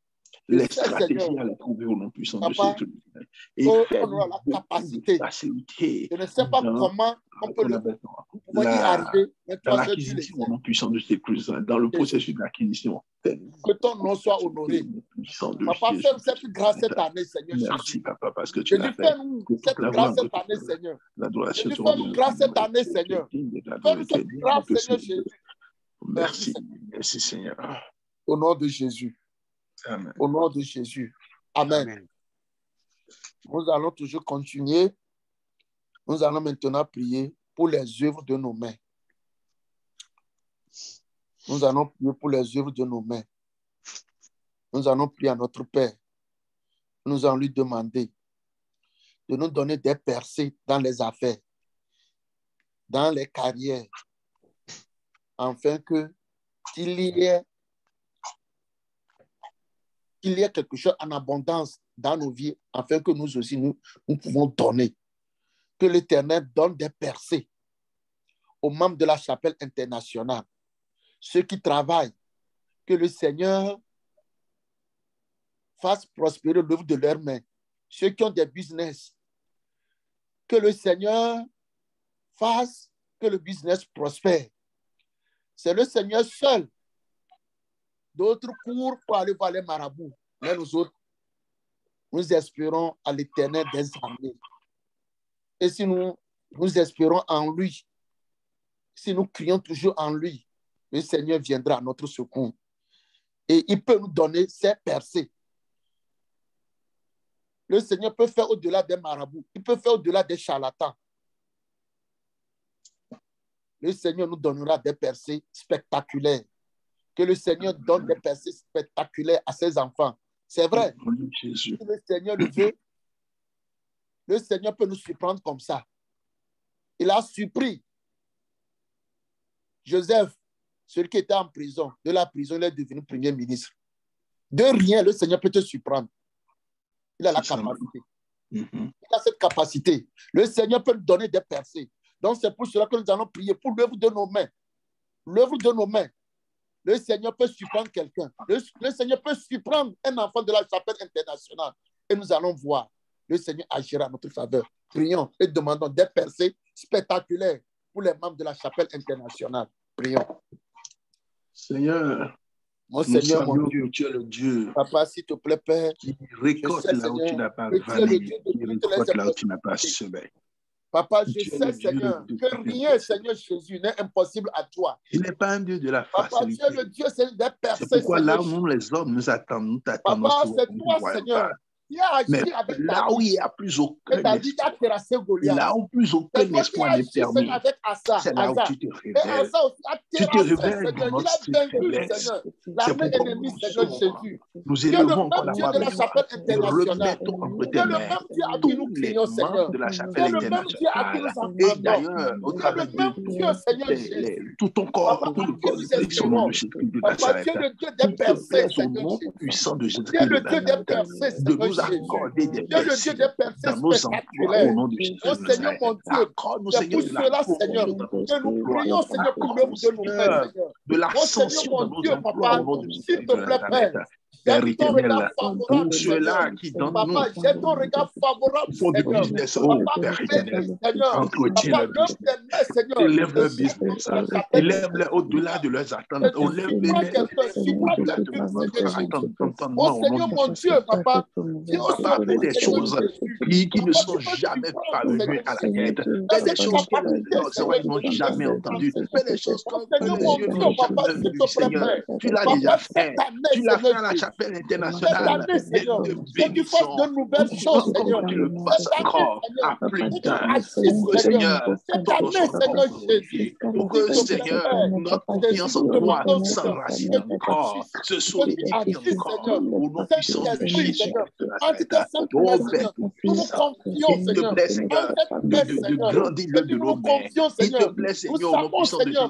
Speaker 3: les stratégies à les trouver au nom puissant de Jésus. Et fais
Speaker 2: la capacité.
Speaker 3: Faciliter.
Speaker 2: Je ne sais pas comment on peut y arriver.
Speaker 3: Dans l'acquisition au nom puissant de Jésus, dans le processus d'acquisition.
Speaker 2: Que ton nom soit honoré. Papa, fais cette grâce cette année, Seigneur.
Speaker 3: Merci, Papa, parce que tu l'as fait.
Speaker 2: Fais-nous cette grâce cette année, Seigneur. Fais-nous grâce cette année, Seigneur. Fais-nous cette grâce, Seigneur Jésus.
Speaker 3: Merci. Merci, Seigneur.
Speaker 2: Au nom de Jésus.
Speaker 3: Amen.
Speaker 2: Au nom de Jésus. Amen. Amen. Nous allons toujours continuer. Nous allons maintenant prier pour les œuvres de nos mains. Nous allons prier pour les œuvres de nos mains. Nous allons prier à notre Père. Nous allons lui demander de nous donner des percées dans les affaires, dans les carrières, afin qu'il y ait quelque chose en abondance dans nos vies, afin que nous aussi, nous pouvons donner. Que l'Éternel donne des percées aux membres de la chapelle internationale, ceux qui travaillent, que le Seigneur fasse prospérer l'œuvre de leurs mains, ceux qui ont des business, que le Seigneur fasse que le business prospère. C'est le Seigneur seul. D'autres courent pour aller voir les marabouts. Mais nous autres, nous espérons à l'Éternel des armées. Et si nous espérons en lui, si nous crions toujours en lui, le Seigneur viendra à notre secours. Et il peut nous donner ses percées Le Seigneur peut faire au-delà des marabouts. Il peut faire au-delà des charlatans. Le Seigneur nous donnera des percées spectaculaires. Que le Seigneur donne des percées spectaculaires à ses enfants. C'est vrai. Si le Seigneur le veut, le Seigneur peut nous surprendre comme ça. Il a surpris Joseph, celui qui était en prison. De la prison, il est devenu premier ministre. De rien, le Seigneur peut te surprendre. Il a la capacité. Il a cette capacité. Le Seigneur peut nous donner des percées. Donc, c'est pour cela que nous allons prier pour l'œuvre de nos mains. L'œuvre de nos mains. Le Seigneur peut surprendre quelqu'un. Le Seigneur peut surprendre un enfant de la chapelle internationale. Et nous allons voir. Le Seigneur agira à notre faveur. Prions et demandons des percées spectaculaires pour les membres de la chapelle internationale. Prions.
Speaker 3: Seigneur,
Speaker 2: mon Seigneur, mon Dieu,
Speaker 3: tu es le Dieu.
Speaker 2: Papa, s'il te plaît, Père,
Speaker 3: qui récolte là où tu n'as pas vanné, qui récolte là où tu n'as pas semé.
Speaker 2: Papa, je sais, Seigneur, que rien, Seigneur Jésus, n'est impossible à toi.
Speaker 3: Il n'est pas un Dieu de la facilité.
Speaker 2: Papa, tu es le Dieu, c'est des percées.
Speaker 3: C'est pourquoi là où nous, les hommes, nous attendons, nous t'attendons.
Speaker 2: Papa, c'est toi, Seigneur.
Speaker 3: Mais là où il n'y a plus aucun espoir, là où plus aucun espoir n'est permis, c'est là où tu te révèles. Tu te révèles dans notre faiblesse. C'est pourquoi nous élevons encore la voix et remettons entre tes mains tous les membres de la chapelle internationale. Et d'ailleurs, au travers de tout ton corps, tout le corps de Christ au nom de Jésus-Christ de Nazareth, tu te plaises au nom puissant de Jésus-Christ de Nazareth, de nous accorder des percées dans nos emplois au nom de Jésus de Nazareth. Accorde-nous, Seigneur, de la promotion, de l'ascension de nos emplois au nom de Jésus de Nazareth. Père éternel, pour ceux-là qui dans nous font du business, oh Père éternel, entretiens leur business, élève leur business, élève-les au-delà de leurs attentes, élève-les au-delà de notre attendement au nom de Dieu. Papa, fais des choses qui ne sont jamais parvenues à la tête, fais des choses que les n'ont jamais entendues, fais des choses que les yeux n'ont jamais vues, Seigneur. Tu l'as déjà fait, tu l'as fait à la chapelle internationale. Comment tu le fasses encore à plus d'un. Pour que, Seigneur, pour que, Seigneur, notre confiance en toi s'enracine encore, se solidifie encore au nom puissant de Jésus. Oh Père, s'il te plaît, Seigneur, de grandir l'œuvre de nos mains. S'il te plaît, Seigneur, au nom puissant de Jésus,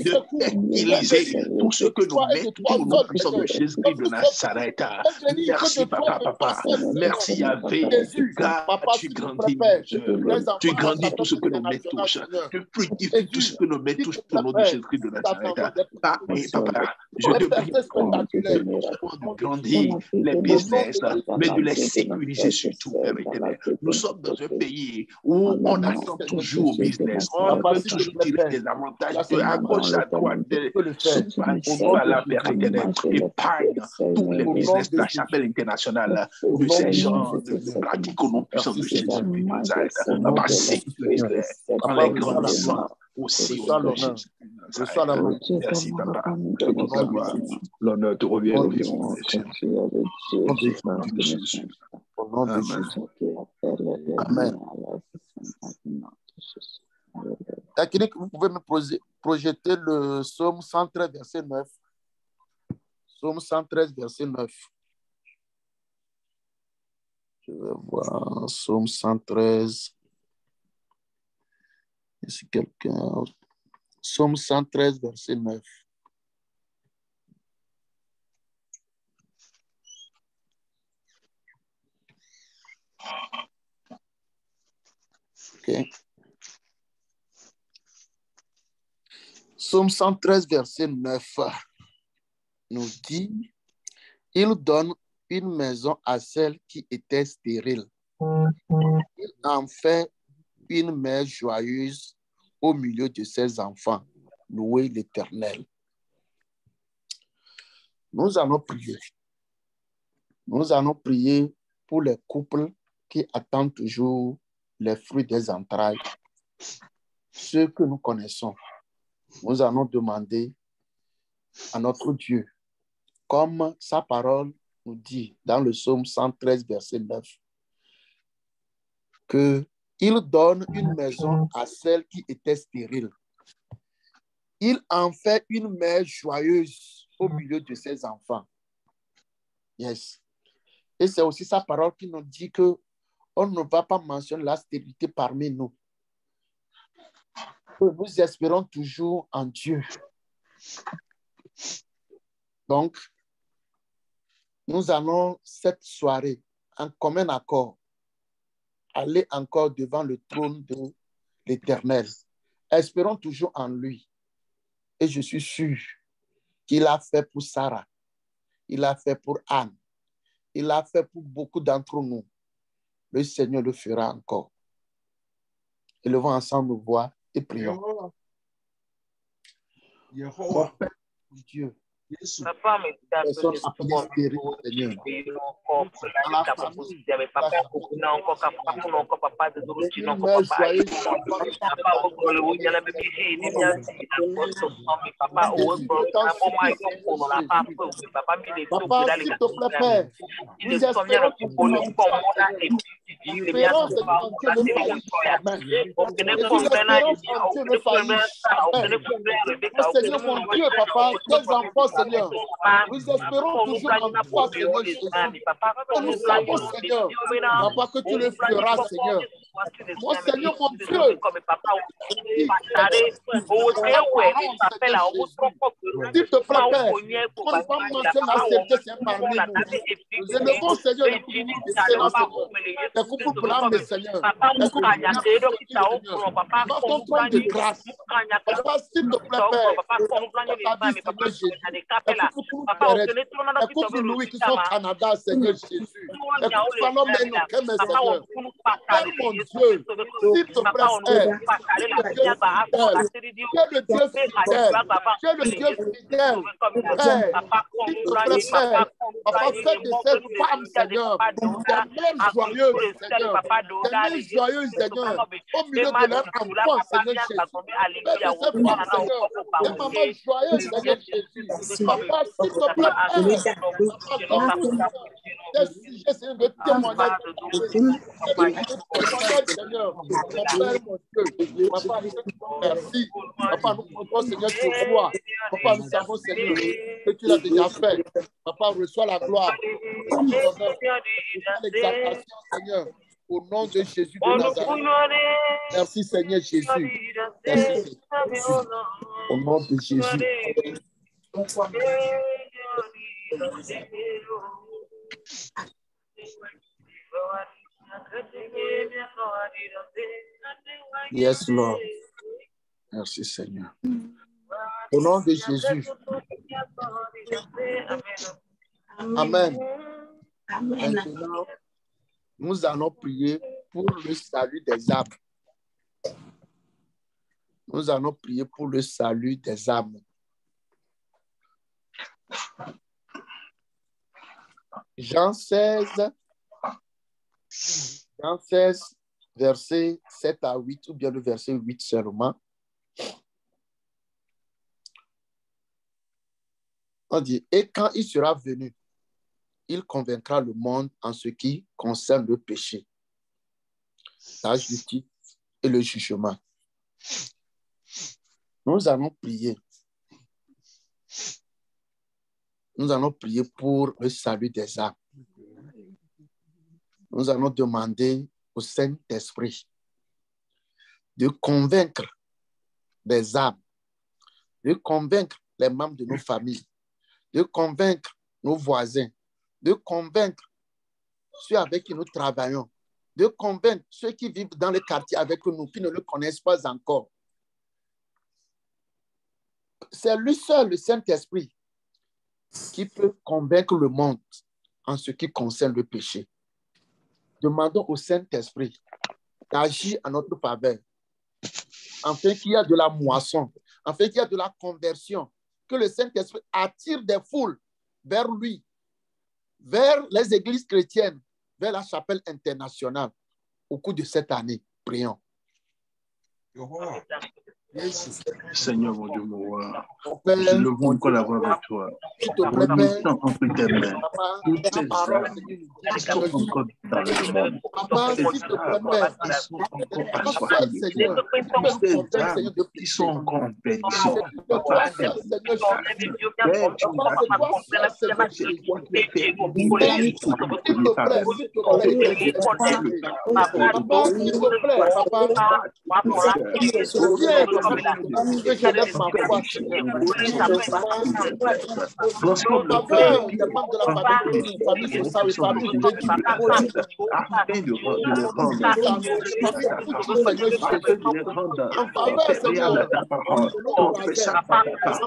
Speaker 3: de fertiliser tout ce que nous mettons au nom puissant de Jésus de Nazareth. Merci, papa. Merci, Yahvé. Car tu grandis tu grandis tout ce que nos mains touchent. Tu fructifies tout ce que nos mains touchent au nom de Jésus de Nazareth. Et papa, je te prie de grandir les business, mais de les sécuriser surtout, Père éternel. Nous sommes dans un pays où on attend toujours au business. On veut toujours tirer des avantages à gauche, à droite. Voilà, Père éternel. Épargne tous les business de la chapelle internationale, de ces gens de pratiques au nom puissant de Jésus de Nazareth. Papa, sécurise-les en les grandissant aussi au nom de Jésus de Nazareth. Merci, papa. L'honneur te revient au nom de Jésus.
Speaker 2: Au nom de Jésus. Amen. Technique, vous pouvez me projeter le psaume 113, verset 9. Psaume 113, verset 9. Je vais voir psaume 113. Est-ce quelqu'un... Psaume 113, verset 9. OK. Psaume 113, verset 9 nous dit, il donne une maison à celle qui était stérile. Il en fait une mère joyeuse au milieu de ses enfants. Louez l'Éternel. Nous allons prier. Nous allons prier pour les couples qui attendent toujours les fruits des entrailles, ceux que nous connaissons. Nous allons demander à notre Dieu, comme sa parole nous dit dans le psaume 113, verset 9, qu'il donne une maison à celle qui était stérile. Il en fait une mère joyeuse au milieu de ses enfants. Yes. Et c'est aussi sa parole qui nous dit qu'on ne va pas mentionner la stérilité parmi nous. Nous espérons toujours en Dieu. Donc, nous allons cette soirée, en commun accord, aller encore devant le trône de l'Éternel. Espérons toujours en lui. Et je suis sûr qu'il a fait pour Sarah. Il a fait pour Anne. Il a fait pour beaucoup d'entre nous. Le Seigneur le fera encore. Élevons ensemble nos voix et prions. Mon Père, Dieu,
Speaker 1: Papa, mais tu as
Speaker 2: personne
Speaker 1: besoin
Speaker 2: appelée
Speaker 1: de
Speaker 2: stérile, Seigneur. Papa, s'il te plaît, Père, nous espérons que nous espérons, Seigneur, que ne faillisse jamais. Et nous espérons que ne faillisse jamais. Oh, Seigneur, mon Dieu, Papa, tes enfants, Seigneur, nous espérons toujours en toi, Seigneur Jésus. Et nous savons, Seigneur, Papa, que tu le feras, Seigneur. Mon Seigneur, mon Dieu, s'il te plaît, Père, qu'on ne pas mentionner la stérilité, c'est parmi nous. Nous élevons, Seigneur, les couples de Sénat, Seigneur. Les couples blancs, Seigneur. Les couples blancs, Seigneur. Dans ton trône de grâce. Papa, s'il te plaît, Père, ta vie, Seigneur Jésus. Les couples Louis qui sont au Canada, Seigneur Jésus. Les couples Salomé, Seigneur. Père, mon Dieu, s'il te plaît, Père, tu es le Dieu fidèle. Tu es le Dieu fidèle. Père, s'il te plaît, Père, Papa, fais de cette femme, Seigneur, des mères joyeuses, Seigneur. Des mères joyeuses, Seigneur, au milieu de leur enfant, Seigneur Jésus. Fais de cette femme, Seigneur, des mamans joyeuses, Seigneur Jésus. Papa, s'il te plaît, Père, des sujets, Seigneur, de témoignage, Seigneur, mon Père, mon Dieu. Papa, merci. Papa, nous comptons, Seigneur, sur toi. Papa, nous savons, Seigneur, que tu l'as déjà fait. Papa, reçois la gloire. L'exaltation, Seigneur, au nom de Jésus de Nazareth. Merci, Seigneur Jésus. Merci, Seigneur. Au nom de Jésus. Yes, Lord. Merci, Seigneur. Au nom de Jésus. Amen. Maintenant, nous allons prier pour le salut des âmes. Nous allons prier pour le salut des âmes. Jean 16, versets 7 à 8, ou bien le verset 8 seulement. On dit, et quand il sera venu, il convaincra le monde en ce qui concerne le péché, la justice et le jugement. Nous allons prier. Nous allons prier pour le salut des âmes. Nous allons demander au Saint-Esprit de convaincre les âmes, de convaincre les membres de nos familles, de convaincre nos voisins, de convaincre ceux avec qui nous travaillons, de convaincre ceux qui vivent dans le quartier avec nous, qui ne le connaissent pas encore. C'est lui seul, le Saint-Esprit, qui peut convaincre le monde en ce qui concerne le péché. Demandons au Saint-Esprit d'agir en notre faveur, afin qu'il y ait de la moisson, afin qu'il y ait de la conversion, que le Saint-Esprit attire des foules vers lui, vers les églises chrétiennes, vers la chapelle internationale au cours de cette année. Prions.
Speaker 3: Seigneur, mon Dieu, mon roi, je le vois encore l'avoir avec toi.
Speaker 2: S'il te plaît, Père,
Speaker 3: entre tes mains. dans le monde.
Speaker 2: Papa, s'il te plaît, Père,
Speaker 3: Ils sont encore
Speaker 2: Papa,
Speaker 3: assoiffés de
Speaker 2: Seigneur,
Speaker 3: toi.
Speaker 2: fais
Speaker 3: Ces
Speaker 2: convaincre,
Speaker 3: âmes
Speaker 2: Seigneur, de
Speaker 3: qui sont encore en perdition.
Speaker 2: de
Speaker 3: Papa,
Speaker 2: toi, Seigneur Jésus.
Speaker 3: Père, tu
Speaker 2: Papa, c'est toi, seul, Seigneur
Speaker 3: c'est
Speaker 2: Jésus.
Speaker 3: toi qui es Père.
Speaker 2: S'il te plaît, s'il te plaît, Papa, s'il te plaît, Papa, viens, que je laisse ma foi, Seigneur. En faveur des membres de la famille, famille sociale et famille réduite.
Speaker 3: afin de les rendre
Speaker 2: Seigneur Jésus. En faveur, Seigneur, en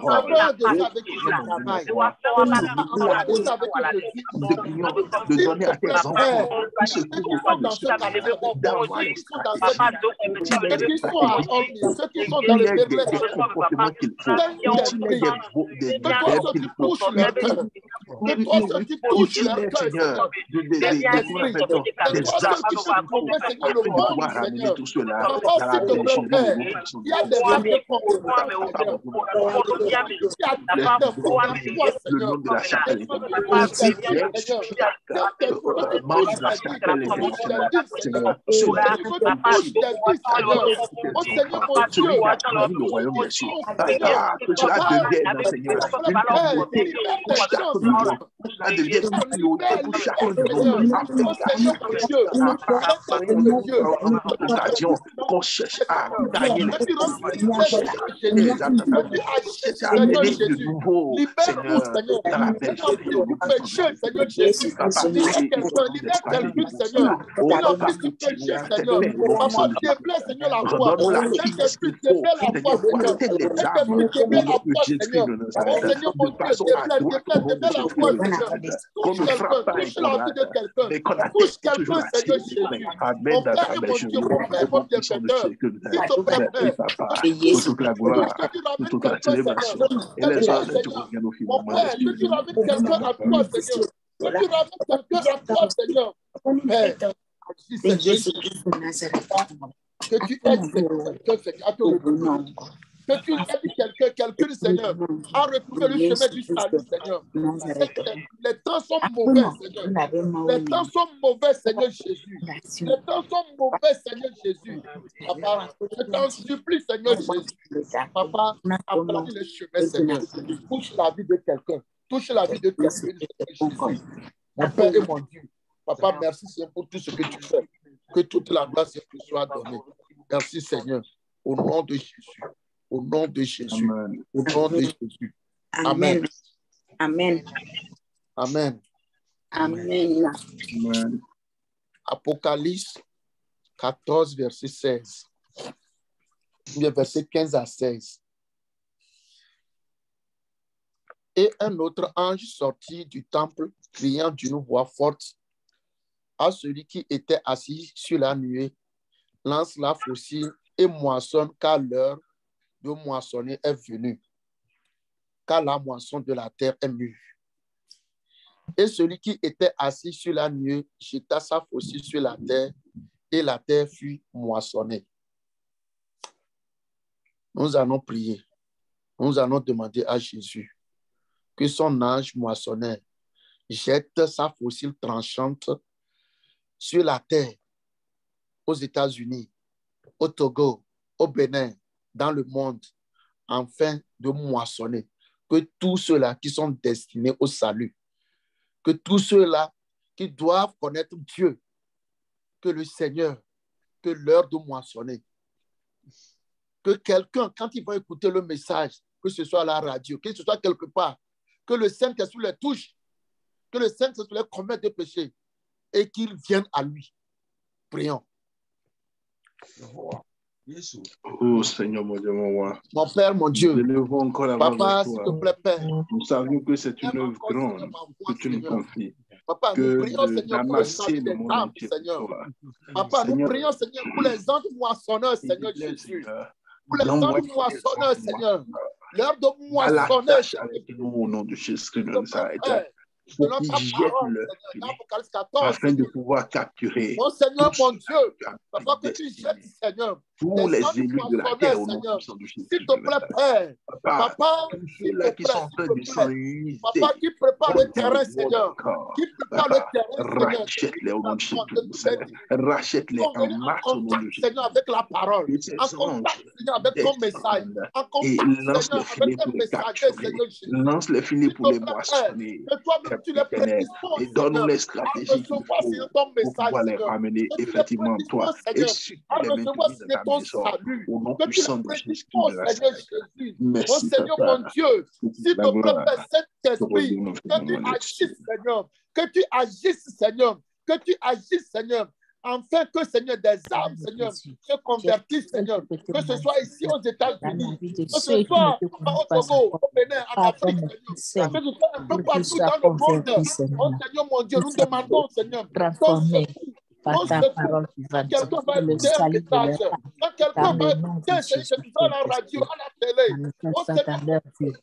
Speaker 2: faveur de ceux avec qui je travaille, en faveur de ceux avec qui je vis,
Speaker 3: de donner à tes enfants
Speaker 2: ceux qui sont dans ce quartier, ceux qui sont dans cette ceux qui sont à Orly, ceux qui sont dans le Berlin,
Speaker 3: des comportements qu'il faut, des verbes qu'il faut,
Speaker 2: touche leur cœur. Que toi seul qui touche leur cœur, Seigneur.
Speaker 3: des actes
Speaker 2: Seigneur, le monde,
Speaker 3: pouvoir ramener
Speaker 2: Seigneur.
Speaker 3: tout cela
Speaker 2: Papa,
Speaker 3: dans la
Speaker 2: s'il te
Speaker 3: bénédiction
Speaker 2: plaît, Père, il y a des ratés pour toi, Seigneur. Il y a des faux d'emploi,
Speaker 3: le
Speaker 2: Seigneur.
Speaker 3: nom de la chapelle
Speaker 2: Membre de la chapelle Seigneur. Oh Seigneur, mon Dieu,
Speaker 3: le royaume de Dieu. Que cela devienne, Seigneur, cela devienne une priorité pour chacun de nous. Occasion qu'on cherche à gagner de nouveau, Seigneur, dans la belle toute la gloire, toute la célébration et les honneurs tu reviens au final.
Speaker 2: Mon Père, que tu ramènes quelqu'un à toi, Seigneur. Que tu ramènes quelqu'un à toi, Seigneur. Père, que tu aides quelqu'un, Seigneur. Que tu aides quelqu'un, Seigneur, à retrouver le chemin du salut, Seigneur. Les temps sont mauvais, Seigneur. Les temps sont mauvais, Seigneur Jésus. Les temps sont mauvais, Seigneur Jésus. Papa, je t'en supplie, Seigneur Jésus. Papa, apprends le chemin, Seigneur. Touche la vie de quelqu'un. Touche la vie de quelqu'un, Seigneur Jésus. Mon Père et mon Dieu. Papa, merci, Seigneur, pour tout ce que tu fais. Que toute la grâce te soit donnée. Merci, Seigneur. Au nom de Jésus. Au nom de Jésus.
Speaker 3: Amen.
Speaker 2: Au nom de Jésus.
Speaker 5: Amen.
Speaker 2: Amen.
Speaker 5: Amen.
Speaker 2: Amen.
Speaker 3: Amen.
Speaker 2: Apocalypse 14, verset 16. Verset 15 à 16. Et un autre ange sortit du temple, criant d'une voix forte à celui qui était assis sur la nuée, lance la faucille et moissonne, car l'heure de moissonner est venue, car la moisson de la terre est mûre. Et celui qui était assis sur la nuée jeta sa faucille sur la terre, et la terre fut moissonnée. Nous allons prier. Nous allons demander à Jésus que son ange moissonneur jette sa faucille tranchante sur la terre, aux États-Unis, au Togo, au Bénin, dans le monde, afin de moissonner. Que tous ceux-là qui sont destinés au salut, que tous ceux-là qui doivent connaître Dieu, que le Seigneur, que l'heure de moissonner, que quelqu'un, quand il va écouter le message, que ce soit à la radio, que ce soit quelque part, que le Saint-Esprit les touche, que le Saint-Esprit les commette de péché et qu'ils viennent à lui. Prions.
Speaker 3: Oh Seigneur, mon Dieu, mon roi.
Speaker 2: Mon Père, mon Dieu.
Speaker 3: Élevons encore la
Speaker 2: Papa, s'il te plaît, Père.
Speaker 3: Nous savions que c'est une œuvre grande que tu nous confies.
Speaker 2: Papa, nous prions, Seigneur, pour les anges des âmes, Seigneur. Papa, nous prions, Seigneur, pour les anges moissonneurs, Seigneur Jésus. Pour les anges moissonneurs, Seigneur. L'heure de moissonneurs,
Speaker 3: avec nous au nom de Jésus de Nazareth. pour qu'ils jettent leur filet afin de pouvoir capturer
Speaker 2: mon Seigneur, mon Dieu, papa, que tu jettes, Seigneur,
Speaker 3: tous les élus de la terre au nom puissant de Jésus. S'il te plaît, Père, papa, tous ceux-là qui sont en train de s'enliser,
Speaker 2: papa, qui prépare le terrain, Seigneur, qui prépare le terrain, Seigneur,
Speaker 3: rachète-les au nom de Jésus, rachète-les en masse au nom de Jésus.
Speaker 2: Seigneur, avec la parole, en contact, Seigneur, avec ton message, en contact, Seigneur, avec un messager, Seigneur Jésus.
Speaker 3: Lance les filets pour les moissonner.
Speaker 2: Que toi-même, tu les prédisposes,
Speaker 3: et donne-nous les stratégies qu'il faut pour pouvoir les ramener effectivement toi et surtout les maintenir dans ta maison au nom puissant de Jésus de Nazareth. Merci,
Speaker 2: mon Seigneur,
Speaker 3: Papa.
Speaker 2: mon Dieu, s'il te plaît, Père Saint-Esprit, que tu agisses, Seigneur, que tu agisses, Seigneur, que tu agisses, Seigneur, afin que, Seigneur, des âmes, Seigneur, se convertissent, Seigneur, que ce soit ici aux États-Unis, que ce soit au Togo, au Bénin, en Afrique, Seigneur, que ce soit un peu partout dans le monde. Oh Seigneur, mon Dieu, nous demandons, Seigneur,
Speaker 5: transformer par ta parole vivante, le salut de leur âme, dans le nom de Jésus,
Speaker 2: à la radio, à la télé,
Speaker 5: oh Seigneur, dans leur vie.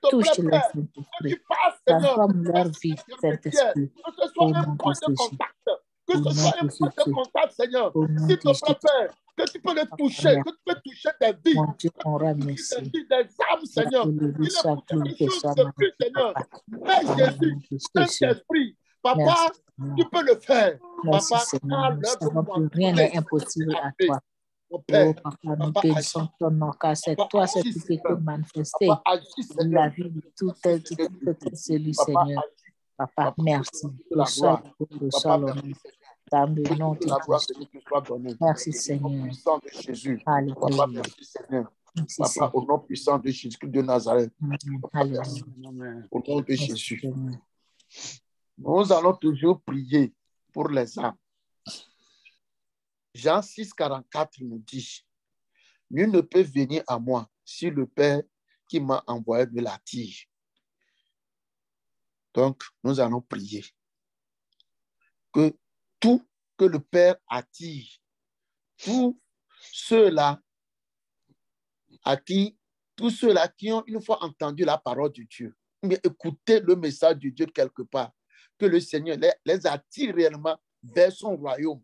Speaker 5: Touche le Saint-Esprit, transforme leur vie, Saint-Esprit,
Speaker 2: que ce soit un point de contact, que ce soit un point de contact, Seigneur, s'il te plaît, Père, que tu peux les toucher, que tu peux toucher des vies,
Speaker 5: mon Dieu, on remercie.
Speaker 2: des âmes, Seigneur, il est pour quelque chose de plus, Seigneur. Mais Jésus, Saint-Esprit, Papa, tu peux le faire.
Speaker 5: Merci, Seigneur, nous savons que rien n'est impossible à toi. Oh, Papa, nous bénissons ton nom, car c'est toi, c'est tout qui peut manifester dans la vie de tout celui, Seigneur. Papa, merci. Reçois l'honneur. Dans le nom de Jésus. Merci, Seigneur. Alléluia.
Speaker 2: Merci, Seigneur. Papa, au nom puissant de Jésus de Nazareth. Au nom de Jésus. Nous allons toujours prier pour les âmes. Jean 6, 44 nous dit, « Nul ne peut venir à moi si le Père qui m'a envoyé me l'attire. » Donc, nous allons prier que tout que le Père attire, tous ceux-là qui ont une fois entendu la parole de Dieu, mais écouté le message de Dieu quelque part, que le Seigneur les attire réellement vers son royaume.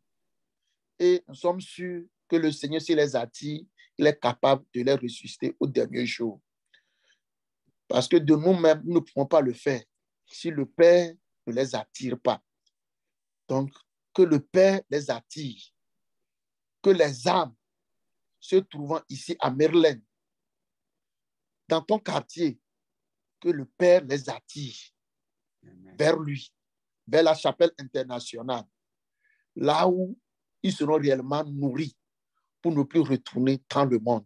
Speaker 2: Et nous sommes sûrs que le Seigneur, s'il les attire, il est capable de les ressusciter au dernier jour. Parce que de nous-mêmes, nous ne pouvons pas le faire si le Père ne les attire pas. Donc, que le Père les attire, que les âmes se trouvant ici à Maryland, dans ton quartier, que le Père les attire vers lui, vers la chapelle internationale, là où ils seront réellement nourris pour ne plus retourner dans le monde.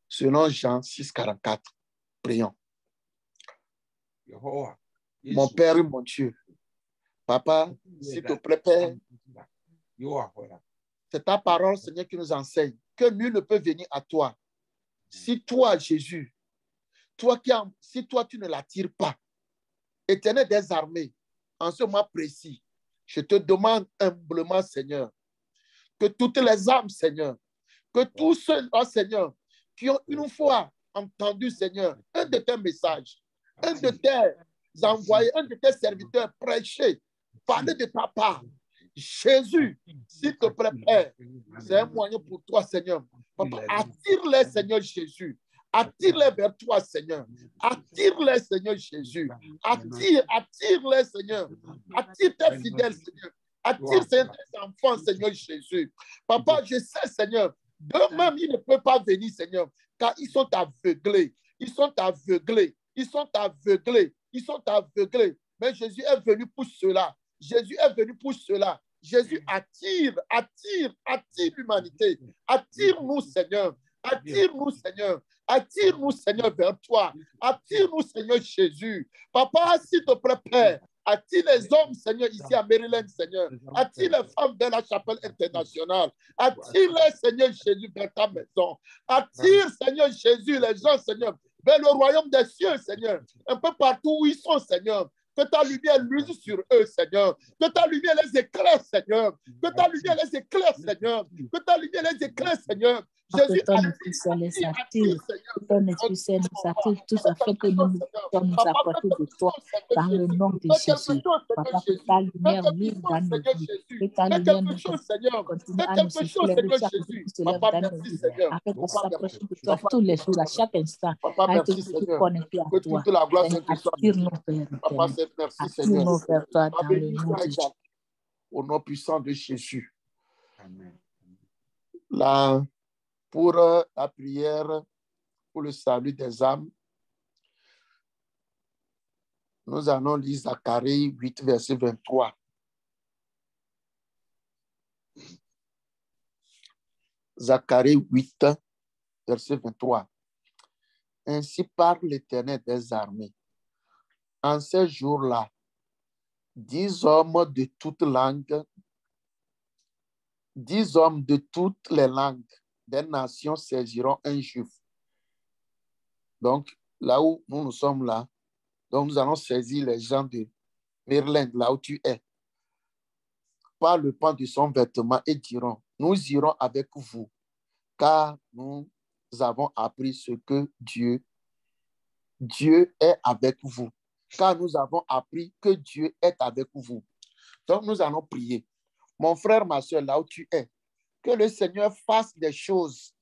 Speaker 2: Selon Jean 6, 44, prions. Mon Père et mon Dieu, Papa, s'il te plaît, Père, c'est ta parole, Seigneur, qui nous enseigne que nul ne peut venir à toi. Si toi, Jésus, si toi, tu ne l'attires pas, Éternel des armées, en ce moment précis, je te demande humblement, Seigneur, que toutes les âmes, Seigneur, que tous ceux-là, Seigneur, qui ont une fois entendu, Seigneur, un de tes messages, un de tes envoyés, un de tes serviteurs prêcher, parler de ta part, Jésus, s'il te plaît, Père, c'est un moyen pour toi, Seigneur. Papa, attire-les, Seigneur Jésus. Attire-les vers toi, Seigneur. Attire-les, Seigneur Jésus. Attire-les, Seigneur. Attire tes fidèles, Seigneur. Attire tes enfants, Seigneur Jésus. Papa, je sais, Seigneur, d'eux-mêmes, ils ne peuvent pas venir, Seigneur, car ils sont aveuglés. Ils sont aveuglés. Ils sont aveuglés. Ils sont aveuglés. Mais Jésus est venu pour cela. Jésus est venu pour cela. Jésus attire l'humanité. Attire-nous, Seigneur. Attire-nous, Seigneur. Attire-nous, Seigneur, vers toi. Attire-nous, Seigneur Jésus. Papa, s'il te plaît, Père, attire les hommes, Seigneur, ici à Maryland, Seigneur. Attire les femmes vers la chapelle internationale. Attire-les, Seigneur Jésus, vers ta maison. Attire, Seigneur Jésus, les gens, Seigneur, vers le royaume des cieux, Seigneur. Un peu partout où ils sont, Seigneur. Que ta lumière luise sur eux, Seigneur. Que ta lumière les éclaire, Seigneur. Que ta lumière les éclaire, Seigneur. Que ta lumière les éclaire, Seigneur.
Speaker 5: Que ton esprit Saint les attire, que ton esprit Saint nous attire tous afin que nous nous apporter de toi dans le nom de Jésus. Papa, que ta lumière vive dans nos vies, que ta lumière nous continue à nous éclairer chaque jour qui se lève dans nos vies, afin qu'on s'approche de toi tous les jours, à chaque instant, afin que nous soyons connectés à toi. Attire-nous vers toi. Attire-nous vers toi dans le nom de Jésus.
Speaker 2: Au nom puissant de Jésus. Amen. Là, pour la prière pour le salut des âmes, nous allons lire Zacharie 8, verset 23. Zacharie 8, verset 23. Ainsi parle l'Éternel des armées. En ces jours-là, 10 hommes de toutes langues, 10 hommes de toutes les langues des nations saisiront un juif. Donc, là où nous sommes là, donc nous allons saisir les gens de Maryland, là où tu es, par le pan de son vêtement et diront, nous irons avec vous, car nous avons appris ce que Dieu est avec vous. Car nous avons appris que Dieu est avec vous. Donc, nous allons prier. Mon frère, ma soeur, là où tu es, que le Seigneur fasse des choses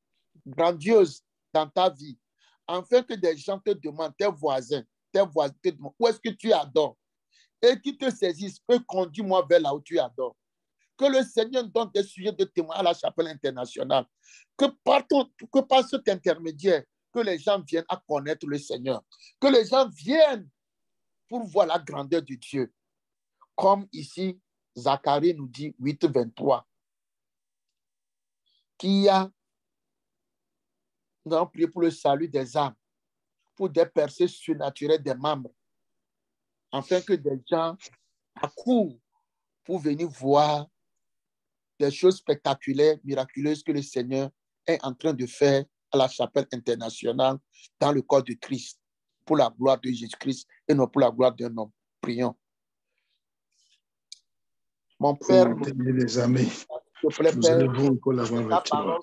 Speaker 2: grandioses dans ta vie, afin que des gens te demandent, tes voisins te demandent, où est-ce que tu adores? Et qui te saisissent, conduis-moi vers là où tu adores. Que le Seigneur donne des sujets de témoin à la chapelle internationale. Que par cet intermédiaire, que les gens viennent à connaître le Seigneur. Que les gens viennent pour voir la grandeur de Dieu. Comme ici, Zacharie nous dit 8, 23. Nous allons prier pour le salut des âmes, pour des percées surnaturelles des membres, afin que des gens accourent pour venir voir des choses spectaculaires, miraculeuses que le Seigneur est en train de faire à la chapelle internationale dans le corps de Christ, pour la gloire de Jésus-Christ et non pour la gloire d'un homme. Prions. Mon Père,
Speaker 3: les amis, nous élevons encore la voix avec toi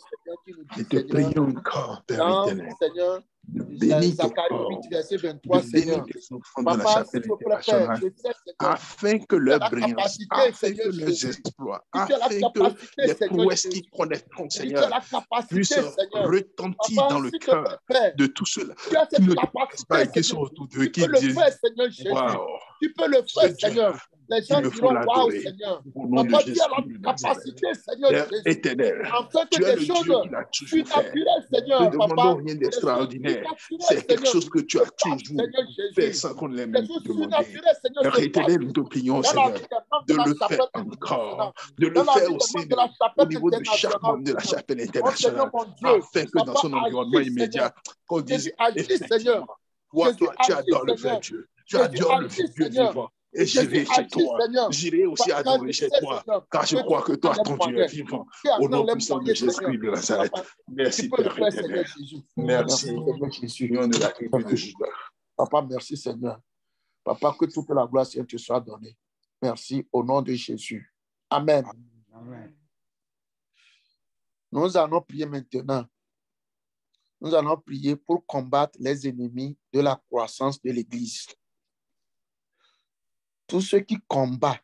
Speaker 3: et te prions encore, Père éternel.
Speaker 2: Seigneur,
Speaker 3: bénis ton corps, bénis tes enfants de la chapelle internationale, afin que leur brillance, afin que leurs exploits, afin que les prouesses qu'ils connaîtront, Seigneur, puissent retentir dans le cœur de tous ceux-là qui ne te connaissent pas et qui sont autour d'eux, qui disent, waouh,
Speaker 2: tu peux le faire, Seigneur. Les gens diront, waouh, Seigneur.
Speaker 3: Au nom de Jésus,
Speaker 2: capacité, Seigneur,
Speaker 3: Père éternel, tu es le Dieu qui l'a toujours fait.
Speaker 2: Seigneur,
Speaker 3: ne demandons rien d'extraordinaire. C'est quelque chose que tu as toujours fait sans qu'on l'ait même demandé. Père éternel, nous te prions, Seigneur, de le faire encore, de le faire aussi au niveau de chaque membre de la chapelle internationale, afin que dans son environnement immédiat, qu'on dise effectivement, toi, tu adores le vrai Dieu, tu adores le Dieu vivant. Et j'irai chez toi. J'irai aussi adorer chez toi. Car je crois que toi, ton Dieu est vivant. Au nom puissant de Jésus-Christ de Nazareth. Merci, Père éternel. Merci. Nom de la tribu de Juda.
Speaker 2: Papa, merci, Seigneur. Papa, que toute la gloire te soit donnée. Merci au nom de Jésus. Amen. Amen. Nous allons prier maintenant. Nous allons prier pour combattre les ennemis de la croissance de l'Église. Tous ceux qui combattent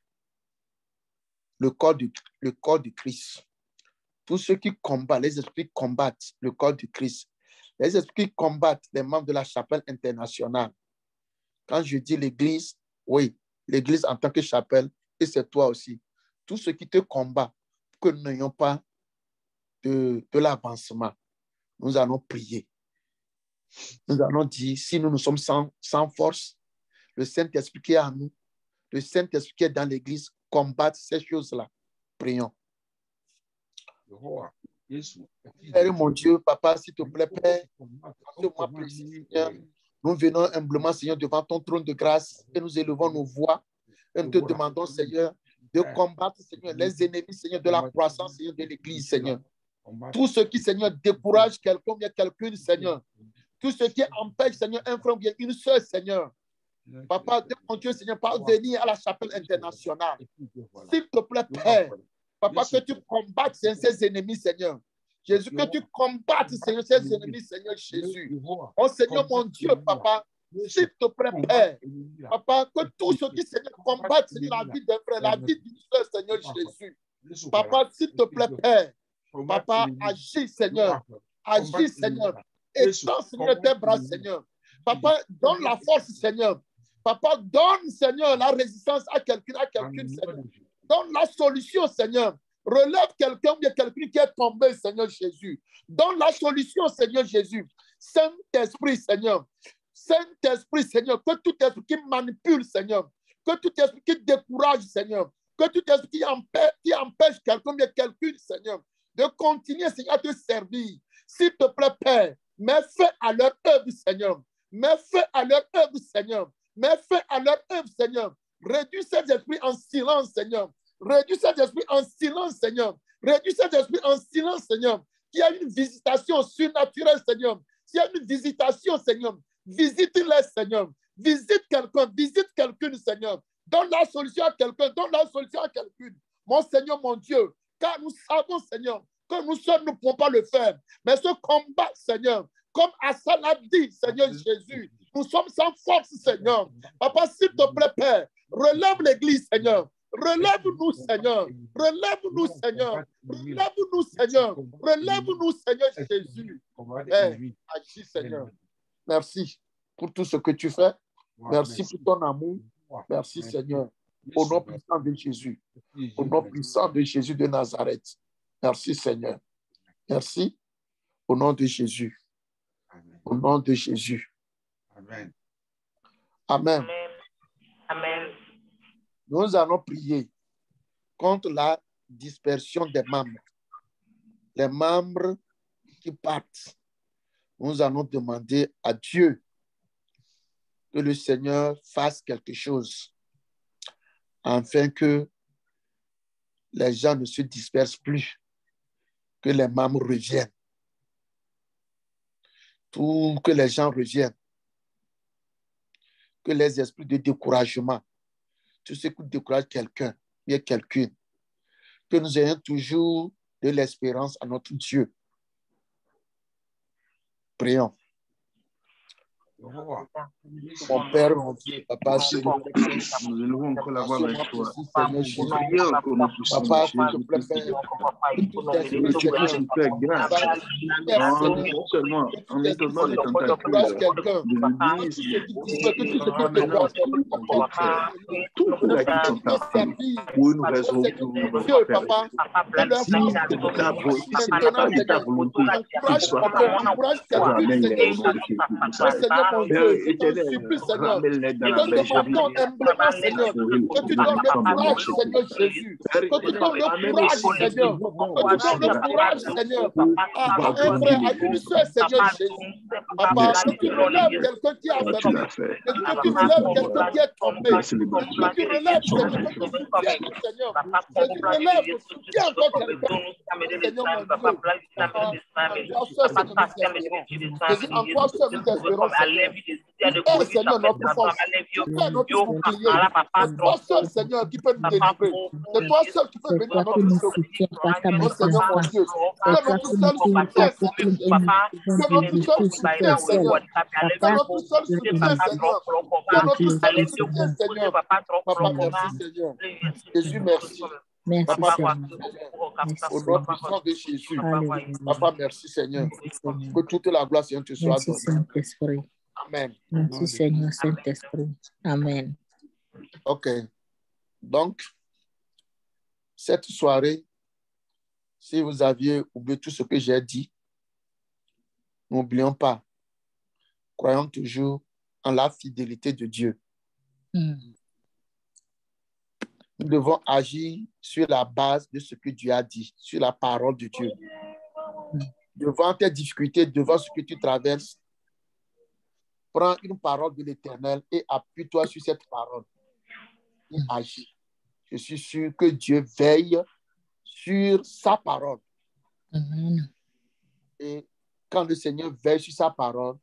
Speaker 2: le corps de Christ, tous ceux qui combattent, les esprits qui combattent le corps de Christ, les esprits qui combattent les membres de la chapelle internationale. Quand je dis l'Église, oui, l'Église en tant que chapelle, et c'est toi aussi. Tous ceux qui te combattent pour que nous n'ayons pas de l'avancement, nous allons prier. Nous allons dire, si nous sommes sans force, le Saint-Esprit qui est en nous, le Saint-Esprit qui est dans l'Église, combattre ces choses-là. Prions. Père mon Dieu, Papa, s'il te plaît, Père, nous venons humblement, Seigneur, devant ton trône de grâce et nous élevons nos voix et nous te demandons, Seigneur, de combattre, Seigneur, les ennemis, Seigneur, de la croissance, Seigneur, de l'Église, Seigneur. Tout ce qui, Seigneur, décourage quelqu'un, bien quelqu'une, Seigneur. Tout ce qui empêche, Seigneur, un frère, bien une soeur, Seigneur. Papa, mon Dieu, Seigneur, parvenir à la chapelle internationale. S'il te plaît, Père, Papa, que tu combattes ces ennemis, Seigneur. Jésus, que tu combattes, Seigneur, ces ennemis, Seigneur Jésus. Oh Seigneur, mon Dieu, Papa, s'il te plaît, Père, Papa, que tous ceux qui, Seigneur, combattent, Seigneur, la vie d'un frère, la vie d'une soeur, Seigneur Jésus. Papa, s'il te plaît, Père, Papa, agis, Seigneur. Agis, Seigneur. Étends, Seigneur, tes bras, Seigneur. Papa, donne la force, Seigneur. Papa, donne, Seigneur, la résistance à quelqu'un, Seigneur. Donne la solution, Seigneur. Relève quelqu'un, bien quelqu'un qui est tombé, Seigneur Jésus. Donne la solution, Seigneur Jésus. Saint-Esprit, Seigneur. Saint-Esprit, Seigneur. Que tout esprit qui manipule, Seigneur. Que tout esprit qui décourage, Seigneur. Que tout esprit qui empêche quelqu'un, bien quelqu'un, Seigneur, de continuer, Seigneur, à te servir. S'il te plaît, Père, mets fin à leur œuvre, Seigneur. Mets fin à leur œuvre, Seigneur. Mets fin à leur œuvre, Seigneur. Réduis cet esprit en silence, Seigneur. Réduis cet esprit en silence, Seigneur. Réduis cet esprit en silence, Seigneur. Qu'il y a une visitation surnaturelle, Seigneur. S'il y a une visitation, Seigneur, visite-les, Seigneur. Visite quelqu'un, Seigneur. Donne la solution à quelqu'un. Donne la solution à quelqu'un. Mon Seigneur, mon Dieu, car nous savons, Seigneur, que nous seuls ne pouvons pas le faire. Mais ce combat, Seigneur, comme Asa l'a dit, Seigneur Jésus, nous sommes sans force, Seigneur. Papa, s'il te plaît, Père, relève l'Église, Seigneur. Relève-nous, Seigneur. Relève-nous, Seigneur. Relève-nous, Seigneur. Relève-nous, Seigneur Jésus. Agis, Seigneur. Merci pour tout ce que tu fais. Merci pour ton amour. Merci, Seigneur. Au nom puissant de Jésus. Au nom puissant de Jésus de Nazareth. Merci, Seigneur. Merci. Au nom de Jésus. Au nom de Jésus. Amen. Amen.
Speaker 1: Amen.
Speaker 2: Nous allons prier contre la dispersion des membres. Les membres qui partent. Nous allons demander à Dieu que le Seigneur fasse quelque chose afin que les gens ne se dispersent plus, que les membres reviennent. Tout que les gens reviennent. Que les esprits de découragement, tout ce qui décourage quelqu'un, bien quelqu'une, que nous ayons toujours de l'espérance à notre Dieu. Prions. Mon Père, mon Dieu, Papa,
Speaker 3: nous élevons encore la voix avec toi.
Speaker 2: Papa,
Speaker 3: s'il te plaît, seulement en étonnant les tentacules de l'Église, tout cela qui sont partis, où nous raisons pour
Speaker 2: Papa,
Speaker 3: si c'est ta volonté qu'il soit
Speaker 2: Père éternel, ramène-les dans la bergerie. Que tu donnes le courage, Seigneur Jésus. Que tu donnes le courage, Seigneur. Que tu donnes le courage, Seigneur. À un frère, à une soeur, Seigneur Jésus. Papa, que tu relèves quelqu'un qui a fait. Que tu relèves quelqu'un qui est tombé. Que tu relèves, Seigneur. Que tu soutiennes, Seigneur. Que tu relèves, que tu soutiens encore quelqu'un. Seigneur, mon Dieu. Jésus, en toi seul nous espérons, Seigneur. Seigneur, notre force. Notre bouclier. C'est toi seul, Seigneur, qui peut nous délivrer. C'est toi seul qui peut venir à notre secours. Oh Seigneur, mon Dieu. C'est notre seul soutien, Seigneur. C'est notre seul soutien, Seigneur. C'est notre seul soutien, Seigneur. C'est notre seul soutien, Seigneur. Papa, merci, Seigneur. Jésus, merci.
Speaker 5: Merci,
Speaker 2: Papa,
Speaker 5: Seigneur.
Speaker 2: au nom puissant de Jésus. Papa, merci, Seigneur. Que toute la gloire, Seigneur, te soit
Speaker 5: Merci,
Speaker 2: donnée.
Speaker 5: Saint-Esprit.
Speaker 2: Amen.
Speaker 5: Merci, Seigneur, Saint-Esprit. Amen.
Speaker 2: OK. Donc, cette soirée, si vous aviez oublié tout ce que j'ai dit, n'oublions pas, croyons toujours en la fidélité de Dieu. Nous devons agir sur la base de ce que Dieu a dit, sur la parole de Dieu. Devant tes difficultés, devant ce que tu traverses, prends une parole de l'Éternel et appuie-toi sur cette parole. Et agis. Je suis sûr que Dieu veille sur sa parole. Et quand le Seigneur veille sur sa parole,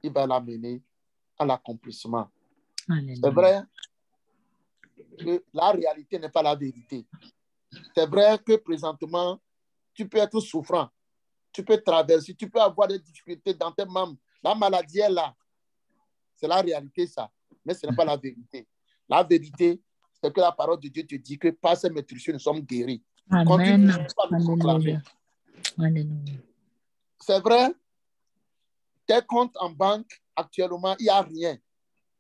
Speaker 2: il va l'amener à l'accomplissement. C'est vrai que la réalité n'est pas la vérité. C'est vrai que présentement, tu peux être souffrant. Tu peux traverser, tu peux avoir des difficultés dans tes membres. La maladie est là. C'est la réalité, ça. Mais ce n'est pas la vérité. La vérité, c'est que la parole de Dieu te dit que par ces maîtrises, nous sommes guéris.
Speaker 5: Amen.
Speaker 2: Alléluia.
Speaker 5: Alléluia.
Speaker 2: C'est vrai, tes comptes en banque, actuellement, il n'y a rien.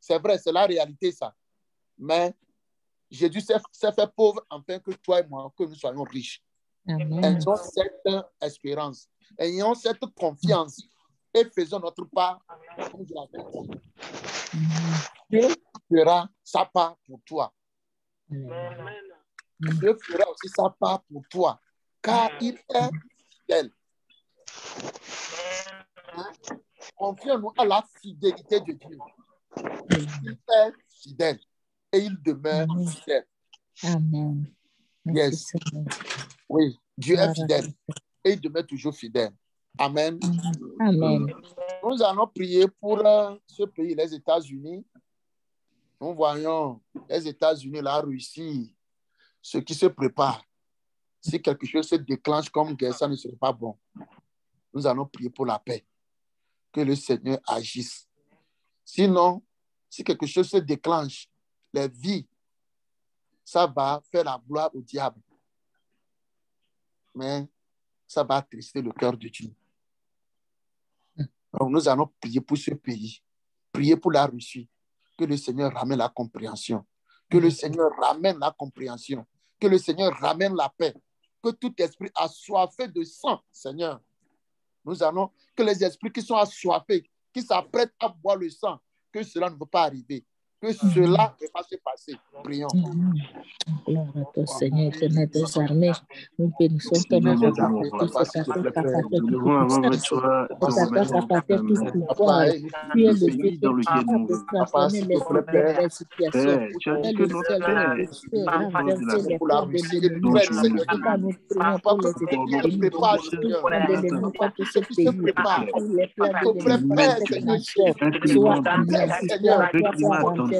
Speaker 2: C'est vrai, c'est la réalité, ça. Mais Jésus s'est fait pauvre afin que toi et moi, que nous soyons riches.
Speaker 5: Amen.
Speaker 2: Ayons cette espérance, ayons cette confiance et faisons notre part. Dieu fera sa part pour toi. Dieu fera aussi sa part pour toi, car il est fidèle. Confions-nous à la fidélité de Dieu. Il est fidèle et il demeure fidèle.
Speaker 5: Amen.
Speaker 2: Yes. Oui, Dieu est fidèle et il demeure toujours fidèle. Amen.
Speaker 5: Amen.
Speaker 2: Nous allons prier pour ce pays, les États-Unis. Nous voyons les États-Unis, la Russie, ce qui se prépare. Si quelque chose se déclenche comme guerre, ça ne serait pas bon. Nous allons prier pour la paix. Que le Seigneur agisse. Sinon, si quelque chose se déclenche, les vies, ça va faire la gloire au diable. Mais ça va attrister le cœur de Dieu. Donc, nous allons prier pour ce pays. Prier pour la Russie. Que le Seigneur ramène la compréhension. Que le Seigneur ramène la compréhension. Que le Seigneur ramène la paix. Que tout esprit assoiffé de sang, Seigneur. Nous allons, que les esprits qui sont assoiffés, qui s'apprêtent à boire le sang, que cela ne va pas arriver. Que cela ne va pas se passer. Prions.
Speaker 5: Gloire à toi, Seigneur, éternel des armées. Nous bénissons ton nom pour tout ce qu'a fait, papa, toute pouvoir. Tu es le Dieu qui peut transformer les situations. Tu es le seul qui peut renverser les plans de l'ennemi. Papa, nous prions pour les États-Unis, tout plan de l'ennemi contre ce pays. Tous les plans de l'ennemi contre cette nation soient anéantis, soient renversés.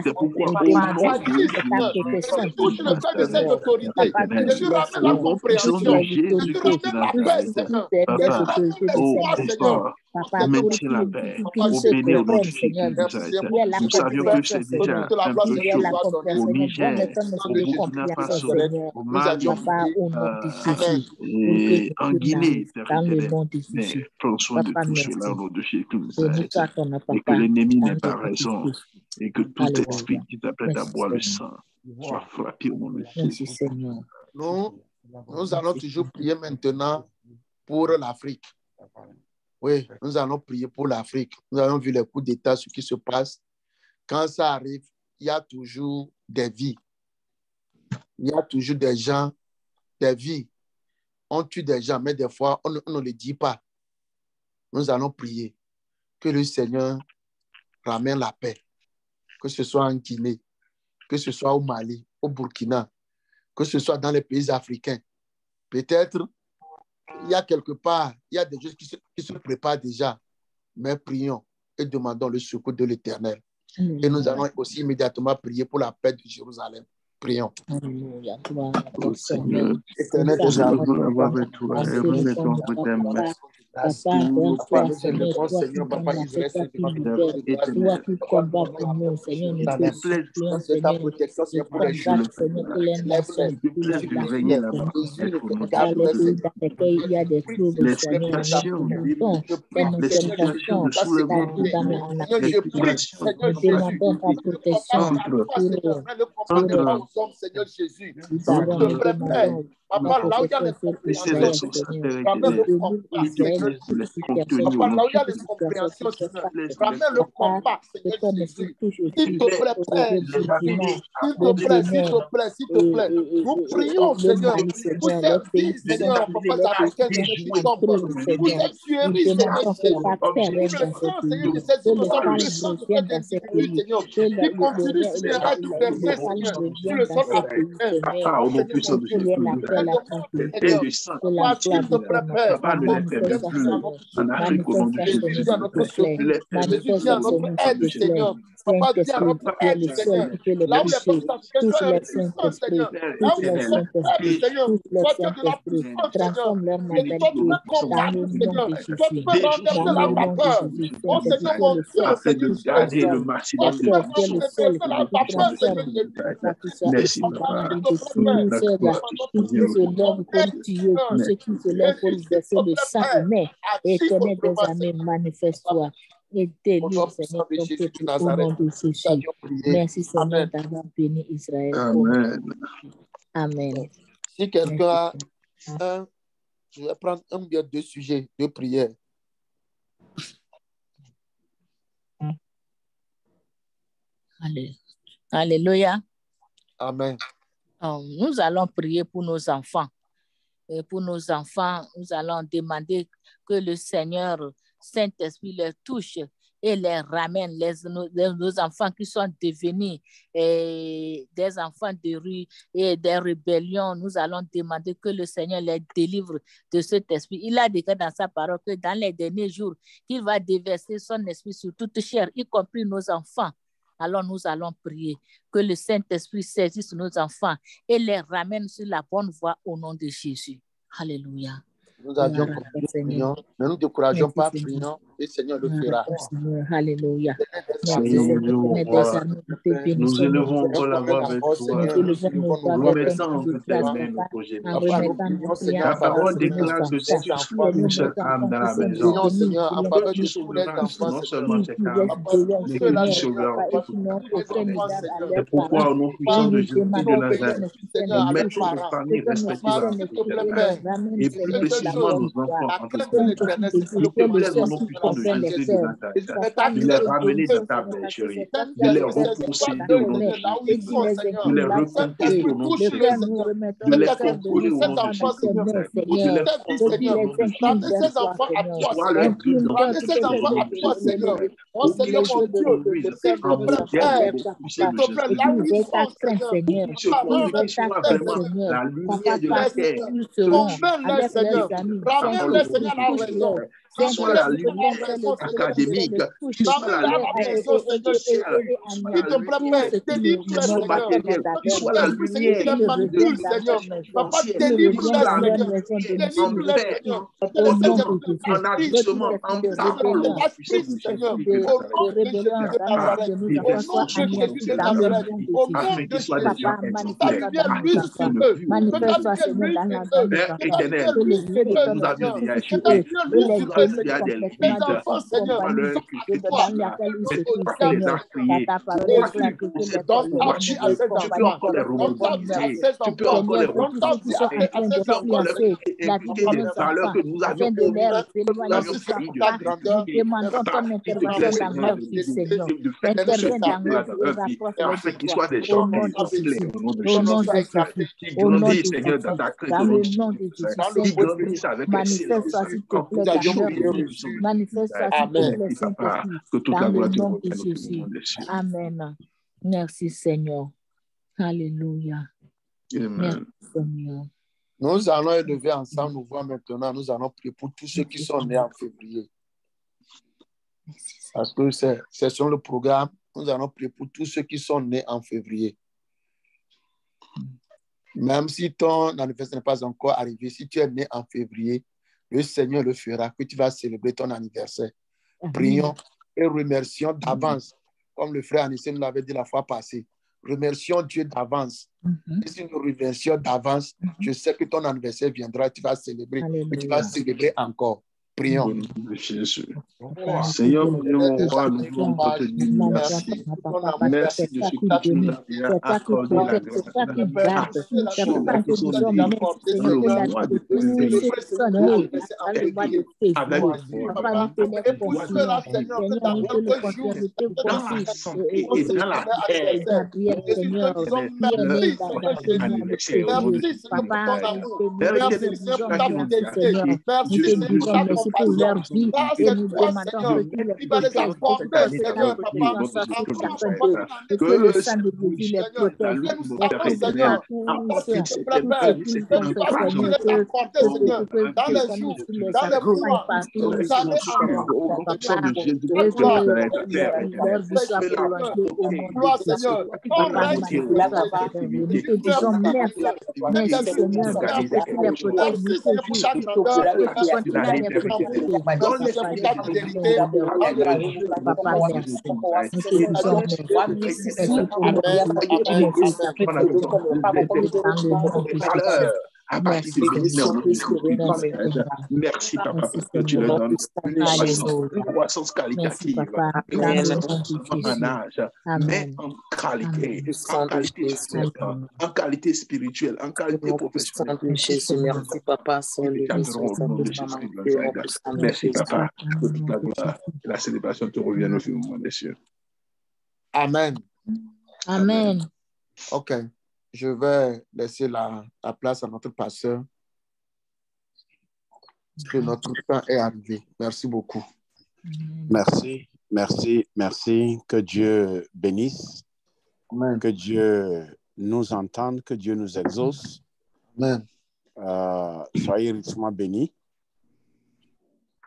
Speaker 2: C'est pourquoi touche le cœur de cette autorité. Tu ramènes la compréhension. Tu ramènes la paix, Seigneur.
Speaker 3: Maintiens la paix. Au béni au nom de Jésus. Nous savions que c'est déjà un peu chaud au Niger, au Burkina Faso, au Mali, et en Guinée, mais prends soin de tout cela au nom de Jésus. Et que l'ennemi n'ait pas raison. Et que tout esprit qui t'apprête à boire le sang soit frappé au nom de Jésus.
Speaker 2: Nous allons toujours prier maintenant pour l'Afrique. Oui, nous allons prier pour l'Afrique. Nous avons vu les coups d'État, ce qui se passe. Quand ça arrive, il y a toujours des vies. Il y a toujours des gens, des vies. On tue des gens, mais des fois, on ne le dit pas. Nous allons prier que le Seigneur ramène la paix. Que ce soit en Guinée, que ce soit au Mali, au Burkina, que ce soit dans les pays africains. Peut-être, il y a quelque part, il y a des choses qui se préparent déjà. Mais prions et demandons le secours de l'Éternel. Et nous allons aussi immédiatement prier pour la paix de Jérusalem. Prions.
Speaker 5: Alléluia.
Speaker 2: Éternel,
Speaker 3: nous allons avoir avec toi et remettons
Speaker 5: Papa, Seigneur, Papa, Israël, toi qui combats pour nous, Seigneur, nous te supplions, Seigneur, Seigneur, pour les nations, dans les pays dans lesquels il y a des troubles, Seigneur, nous sommes en Afrique, nous demandons ta protection pour
Speaker 2: Seigneur Jésus, nous demandons Papa, là où il y a les compréhensions, ramène le combat, Seigneur. Papa, là où il y a les compréhensions, Seigneur, ramène le combat, Seigneur Jésus. S'il te plaît, Père, s'il te plaît, s'il te plaît, s'il te plaît. Nous prions, Seigneur, pour ces vies, Seigneur, Papa, africaines, Seigneur, qui tombent. Pour ces tueries, Seigneur Jésus. Que le sang, Seigneur, de ces innocents, que le sang de cet individu, Seigneur, qui continue, Seigneur, à être versé, Seigneur, sur le sol africain.
Speaker 3: Au nom puissant de Jésus.
Speaker 2: Papa, s'il te plaît, Père,
Speaker 3: Papa, ne les permets plus en Afrique au nom de Jésus.
Speaker 2: Jésus, à notre secours. Jésus, à notre aide, Seigneur. Papa, dis à notre aide, Seigneur. Là où les peuples africains sont impuissants, Seigneur. Là où ils sont faibles, Seigneur. Toi, tu as de la puissance, Seigneur. Et toi, tu peux combattre, Seigneur. Toi, tu peux renverser la vapeur. Oh, Seigneur, mon Dieu, Seigneur Jésus. Oh, tu peux renverser la vapeur, Seigneur Jésus.
Speaker 3: Merci,
Speaker 2: Papa,
Speaker 3: Papa.
Speaker 2: s'il te plaît, Père.
Speaker 5: Tout qui se lève pour tuer, tout ce qui se lève pour verser le sang humain, éternel des armées, manifeste-toi. Et délivre, Seigneur, ton peuple au nom de Jésus. Merci, Seigneur, d'avoir béni Israël.
Speaker 3: Amen.
Speaker 5: Amen.
Speaker 2: Si quelqu'un a je vais prendre un ou deux sujets de prière.
Speaker 5: Alléluia.
Speaker 2: Amen.
Speaker 5: Nous allons prier pour nos enfants. Et pour nos enfants, nous allons demander que le Seigneur, Saint-Esprit, les touche et les ramène, nos enfants qui sont devenus des enfants de rue et des rébellions. Nous allons demander que le Seigneur les délivre de cet esprit. Il a déclaré dans sa parole que dans les derniers jours, qu'il va déverser son esprit sur toute chair, y compris nos enfants. Alors nous allons prier que le Saint-Esprit saisisse nos enfants et les ramène sur la bonne voie au nom de Jésus. Alléluia.
Speaker 2: Nous avions compris, prions. Ne nous décourageons pas, prions, et le Seigneur le fera.
Speaker 5: Alléluia.
Speaker 3: Nous élevons encore la voix avec toi. Remettons entre tes mains nos projets. La parole déclare que si tu sois une seule âme dans la maison, que tu sauveras non seulement cette âme, mais que tu sauveras aussi. C'est pourquoi, au nom puissant de Jésus de Nazareth, nous mettons nos familles respectives à et plus précisément nos enfants entre tes mains. S'il te plaît, au nom puissant de Jésus de Nazareth, de les ramener dans ta bergerie, de les reposséder au nom de Jésus, de les reconquérir au nom de Jésus, de les contrôler au nom de Jésus, de les contrôler au nom de Jésus. Sois leur guide dans tout ce au nom de Jésus. Aucun se conduise en modèle au puissant de Jésus. Qui se conduise, qui soit vraiment la lumière de la terre.
Speaker 2: Ramène-les, Seigneur. Ramène-les, Seigneur, à la raison.
Speaker 3: Qui soit la lumière académique, qui soit la lumière sociale, qui soit la lumière matérielle, qui soit la lumière
Speaker 2: Papa, délivre-les,
Speaker 3: en agissement, en parole, afin qu'ils soient des gens Père éternel, nous avions déjà échoué. Il y a des limites dans leur culture, pas les affrier. Tu peux encore les romantiser, tu peux encore les romantiser, tu peux encore leur imputer des valeurs que nous avions commises, nous avions failli de faire tout ce temps dans leur vie, afin qu'ils soient des gens exemplaires au nom de Jésus, qui grandissent, Seigneur, dans ta crainte au nom de Jésus, qui grandissent avec excellence, que toute la gloire te revienne.
Speaker 5: Amen. Merci Seigneur. Alléluia. Merci Seigneur.
Speaker 2: Nous allons élever ensemble nos voix maintenant. Nous allons prier pour tous ceux qui sont nés en février. Parce que c'est sur le programme. Nous allons prier pour tous ceux qui sont nés en février. Même si ton anniversaire n'est pas encore arrivé, si tu es né en février, le Seigneur le fera, que tu vas célébrer ton anniversaire. Prions et remercions d'avance, comme le frère Anissé nous l'avait dit la fois passée. Remercions Dieu d'avance. Et si nous remercions d'avance, je sais que ton anniversaire viendra, tu vas célébrer, et tu vas célébrer encore. Prions.
Speaker 3: Au nom de Jésus. Seigneur, mon roi, nous voulons te dire merci. Merci de ce que tu nous as déjà accordé la grâce.
Speaker 5: Merci pour leur vie et nous demandons que tu les protèges, que le sang de Jésus les protège et que Seigneur, tout ce qu'ils font, Seigneur, que les accompagne partout, leur vie soit prolongée au nom de Jésus. Papa, nous te disons merci, merci Seigneur, que tu les protèges, nous te disons que tu continues à les protéger. Papa, merci. Nous te disons
Speaker 3: merci, papa, parce que tu leur donnes une croissance qualitative, en âge, mais en qualité spirituelle, en qualité professionnelle.
Speaker 6: Merci, papa.
Speaker 3: Merci, papa. Que toute la gloire et la célébration te reviennent au moment des cieux.
Speaker 2: Amen.
Speaker 5: Amen.
Speaker 2: OK. Je vais laisser la place à notre pasteur. Parce que notre temps est arrivé. Merci beaucoup.
Speaker 7: Merci, merci, merci. Que Dieu bénisse.
Speaker 2: Amen.
Speaker 7: Que Dieu nous entende, que Dieu nous exauce.
Speaker 2: Amen.
Speaker 7: Soyez richement bénis.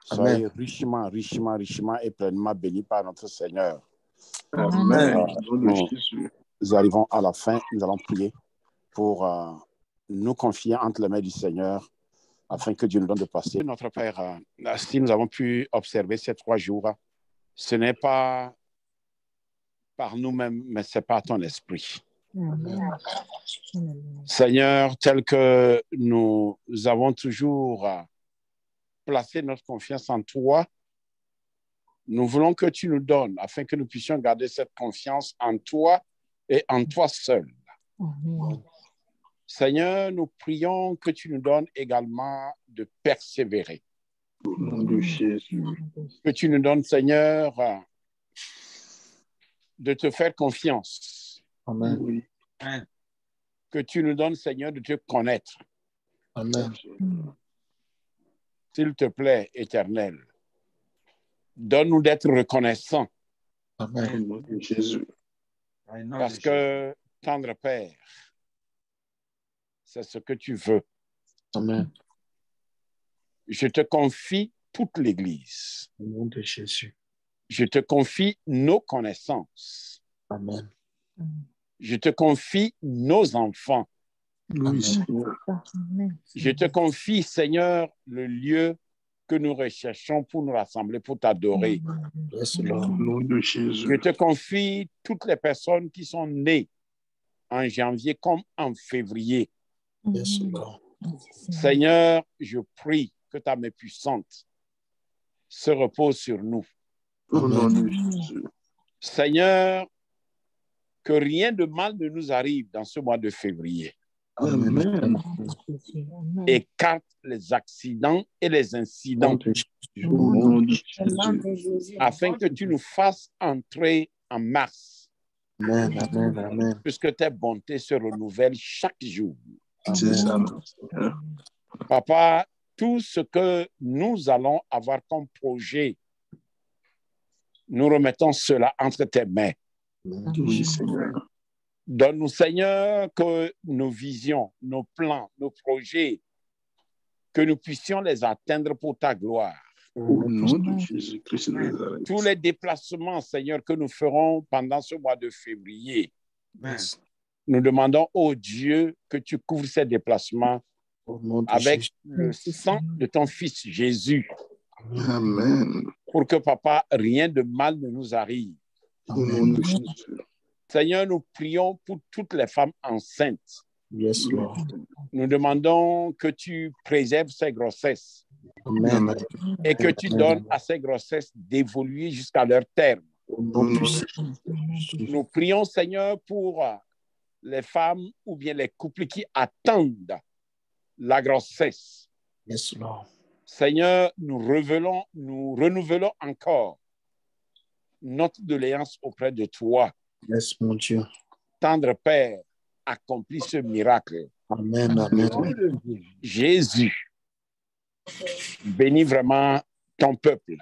Speaker 7: Soyez richement et pleinement bénis par notre Seigneur.
Speaker 3: Amen.
Speaker 7: Nous arrivons à la fin. Nous allons prier pour nous confier entre les mains du Seigneur afin que Dieu nous donne de passer. Notre Père, si nous avons pu observer ces 3 jours, ce n'est pas par nous-mêmes, mais c'est par ton esprit.
Speaker 5: Amen.
Speaker 7: Seigneur, tel que nous avons toujours placé notre confiance en toi, nous voulons que tu nous donnes afin que nous puissions garder cette confiance en toi et en toi seul.
Speaker 5: Amen.
Speaker 7: Seigneur, nous prions que tu nous donnes également de persévérer.
Speaker 3: Au nom de Jésus.
Speaker 7: Que tu nous donnes, Seigneur, de te faire confiance.
Speaker 2: Amen.
Speaker 3: Oui.
Speaker 7: Que tu nous donnes, Seigneur, de te connaître.
Speaker 2: Amen.
Speaker 7: S'il te plaît, Éternel, donne-nous d'être reconnaissants.
Speaker 2: Amen.
Speaker 3: Au nom de Jésus.
Speaker 7: Parce que, tendre Père, c'est ce que tu veux.
Speaker 2: Amen.
Speaker 7: Je te confie toute l'Église.
Speaker 2: Au nom de Jésus.
Speaker 7: Je te confie nos connaissances.
Speaker 2: Amen.
Speaker 7: Je te confie nos enfants.
Speaker 3: Oui,
Speaker 7: Je te confie, Seigneur, le lieu que nous recherchons pour nous rassembler, pour t'adorer.
Speaker 2: Yes,
Speaker 3: au
Speaker 2: Lord.
Speaker 3: nom de Jésus.
Speaker 7: Je te confie toutes les personnes qui sont nées en janvier comme en février.
Speaker 2: Yes, Lord.
Speaker 7: Seigneur, je prie que ta main puissante se repose sur nous.
Speaker 3: Au nom de Jésus.
Speaker 7: Seigneur, que rien de mal ne nous arrive dans ce mois de février.
Speaker 3: Amen.
Speaker 7: Écarte les accidents et les incidents
Speaker 3: Au nom de Jésus.
Speaker 7: afin que tu nous fasses entrer en mars.
Speaker 2: Amen. Amen. Amen.
Speaker 7: Puisque tes bontés se renouvellent chaque jour.
Speaker 3: C'est ça.
Speaker 7: Papa, tout ce que nous allons avoir comme projet, nous remettons cela entre tes mains.
Speaker 3: Oui, Seigneur.
Speaker 7: Donne-nous, Seigneur, que nos visions, nos plans, nos projets, que nous puissions les atteindre pour ta gloire.
Speaker 3: Au nom de Jésus-Christ de Nazareth.
Speaker 7: Tous les déplacements, Seigneur, que nous ferons pendant ce mois de février, nous demandons au Dieu que tu couvres ces déplacements avec le sang de ton Fils Jésus.
Speaker 3: Amen.
Speaker 7: Pour que, Papa, rien de mal ne nous arrive.
Speaker 3: Au nom de Jésus.
Speaker 7: Seigneur, nous prions pour toutes les femmes enceintes.
Speaker 2: Yes, Lord.
Speaker 7: Nous demandons que tu préserves ces grossesses.
Speaker 2: Amen.
Speaker 7: Et que tu donnes à ces grossesses d'évoluer jusqu'à leur terme. Nous prions, Seigneur, pour les femmes ou bien les couples qui attendent la grossesse.
Speaker 2: Yes, Lord.
Speaker 7: Seigneur, nous renouvelons encore notre doléance auprès de toi.
Speaker 2: Yes, mon Dieu.
Speaker 7: Tendre Père, accomplis ce miracle.
Speaker 2: Amen, amen.
Speaker 7: Jésus, bénis vraiment ton peuple.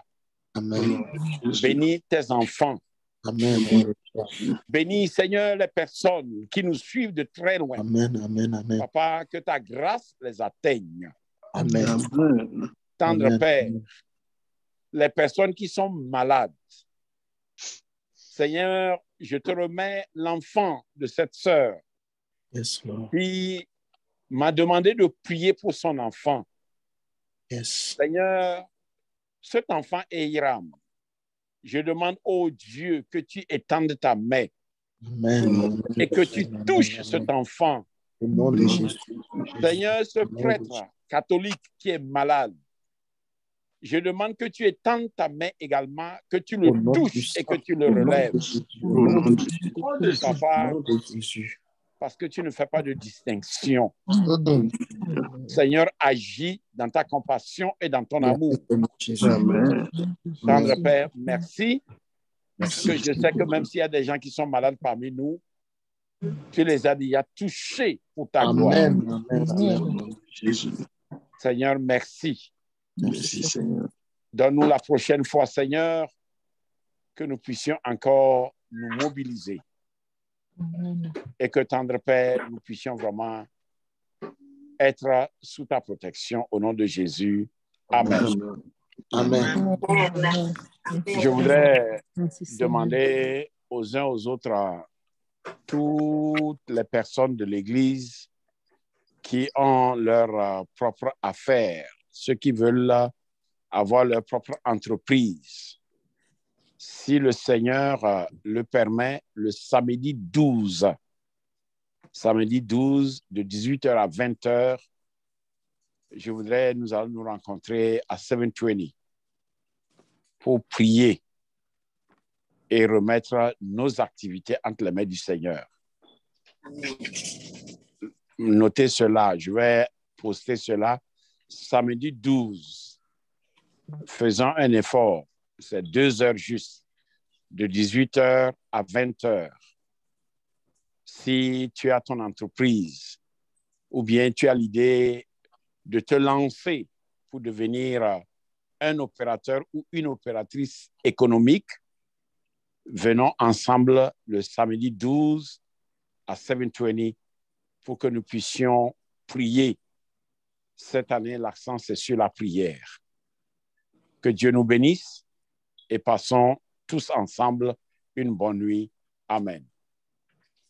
Speaker 2: Amen.
Speaker 7: Bénis tes enfants.
Speaker 2: Amen.
Speaker 7: Bénis, Seigneur, les personnes qui nous suivent de très loin.
Speaker 2: Amen, amen, amen.
Speaker 7: Papa, que ta grâce les atteigne.
Speaker 2: Amen.
Speaker 7: Tendre
Speaker 2: Amen.
Speaker 7: Père, les personnes qui sont malades. Seigneur, je te remets l'enfant de cette sœur
Speaker 2: Yes, Lord.
Speaker 7: qui m'a demandé de prier pour son enfant.
Speaker 2: Yes.
Speaker 7: Seigneur, cet enfant est Hiram. Je demande, oh Dieu, que tu étendes ta main
Speaker 2: Amen.
Speaker 7: et que tu touches cet enfant.
Speaker 2: Au nom de Jésus.
Speaker 7: Seigneur, ce prêtre catholique qui est malade, je demande que tu étendes ta main également, que tu le touches et que tu le relèves. Papa, parce que tu ne fais pas de distinction. Seigneur, agis dans ta compassion et dans ton amour. Tendre Père, merci. Parce que je sais que même s'il y a des gens qui sont malades parmi nous, tu les as déjà touchés pour ta gloire. Seigneur, merci.
Speaker 3: Merci, Seigneur.
Speaker 7: Donne-nous la prochaine fois, Seigneur, que nous puissions encore nous mobiliser. Et que, tendre Père, nous puissions vraiment être sous ta protection au nom de Jésus. Amen.
Speaker 2: Amen.
Speaker 7: Je voudrais demander aux uns aux autres, toutes les personnes de l'Église qui ont leur propre affaire, ceux qui veulent avoir leur propre entreprise. Si le Seigneur le permet, le samedi 12, de 18h à 20h, nous allons nous rencontrer à 720 pour prier et remettre nos activités entre les mains du Seigneur. Notez cela, je vais poster cela. Samedi 12, faisons un effort, c'est 2 heures juste, de 18h à 20h. Si tu as ton entreprise ou bien tu as l'idée de te lancer pour devenir un opérateur ou une opératrice économique, venons ensemble le samedi 12 à 720 pour que nous puissions prier. Cette année, l'accent, c'est sur la prière. Que Dieu nous bénisse et passons tous ensemble une bonne nuit. Amen.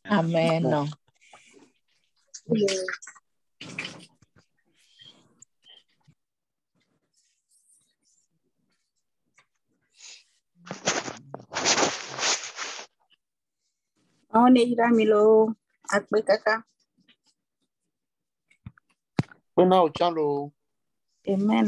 Speaker 5: Amen.
Speaker 6: On est Iramilo, Akbe Kaka.
Speaker 2: Amen.
Speaker 6: Amen.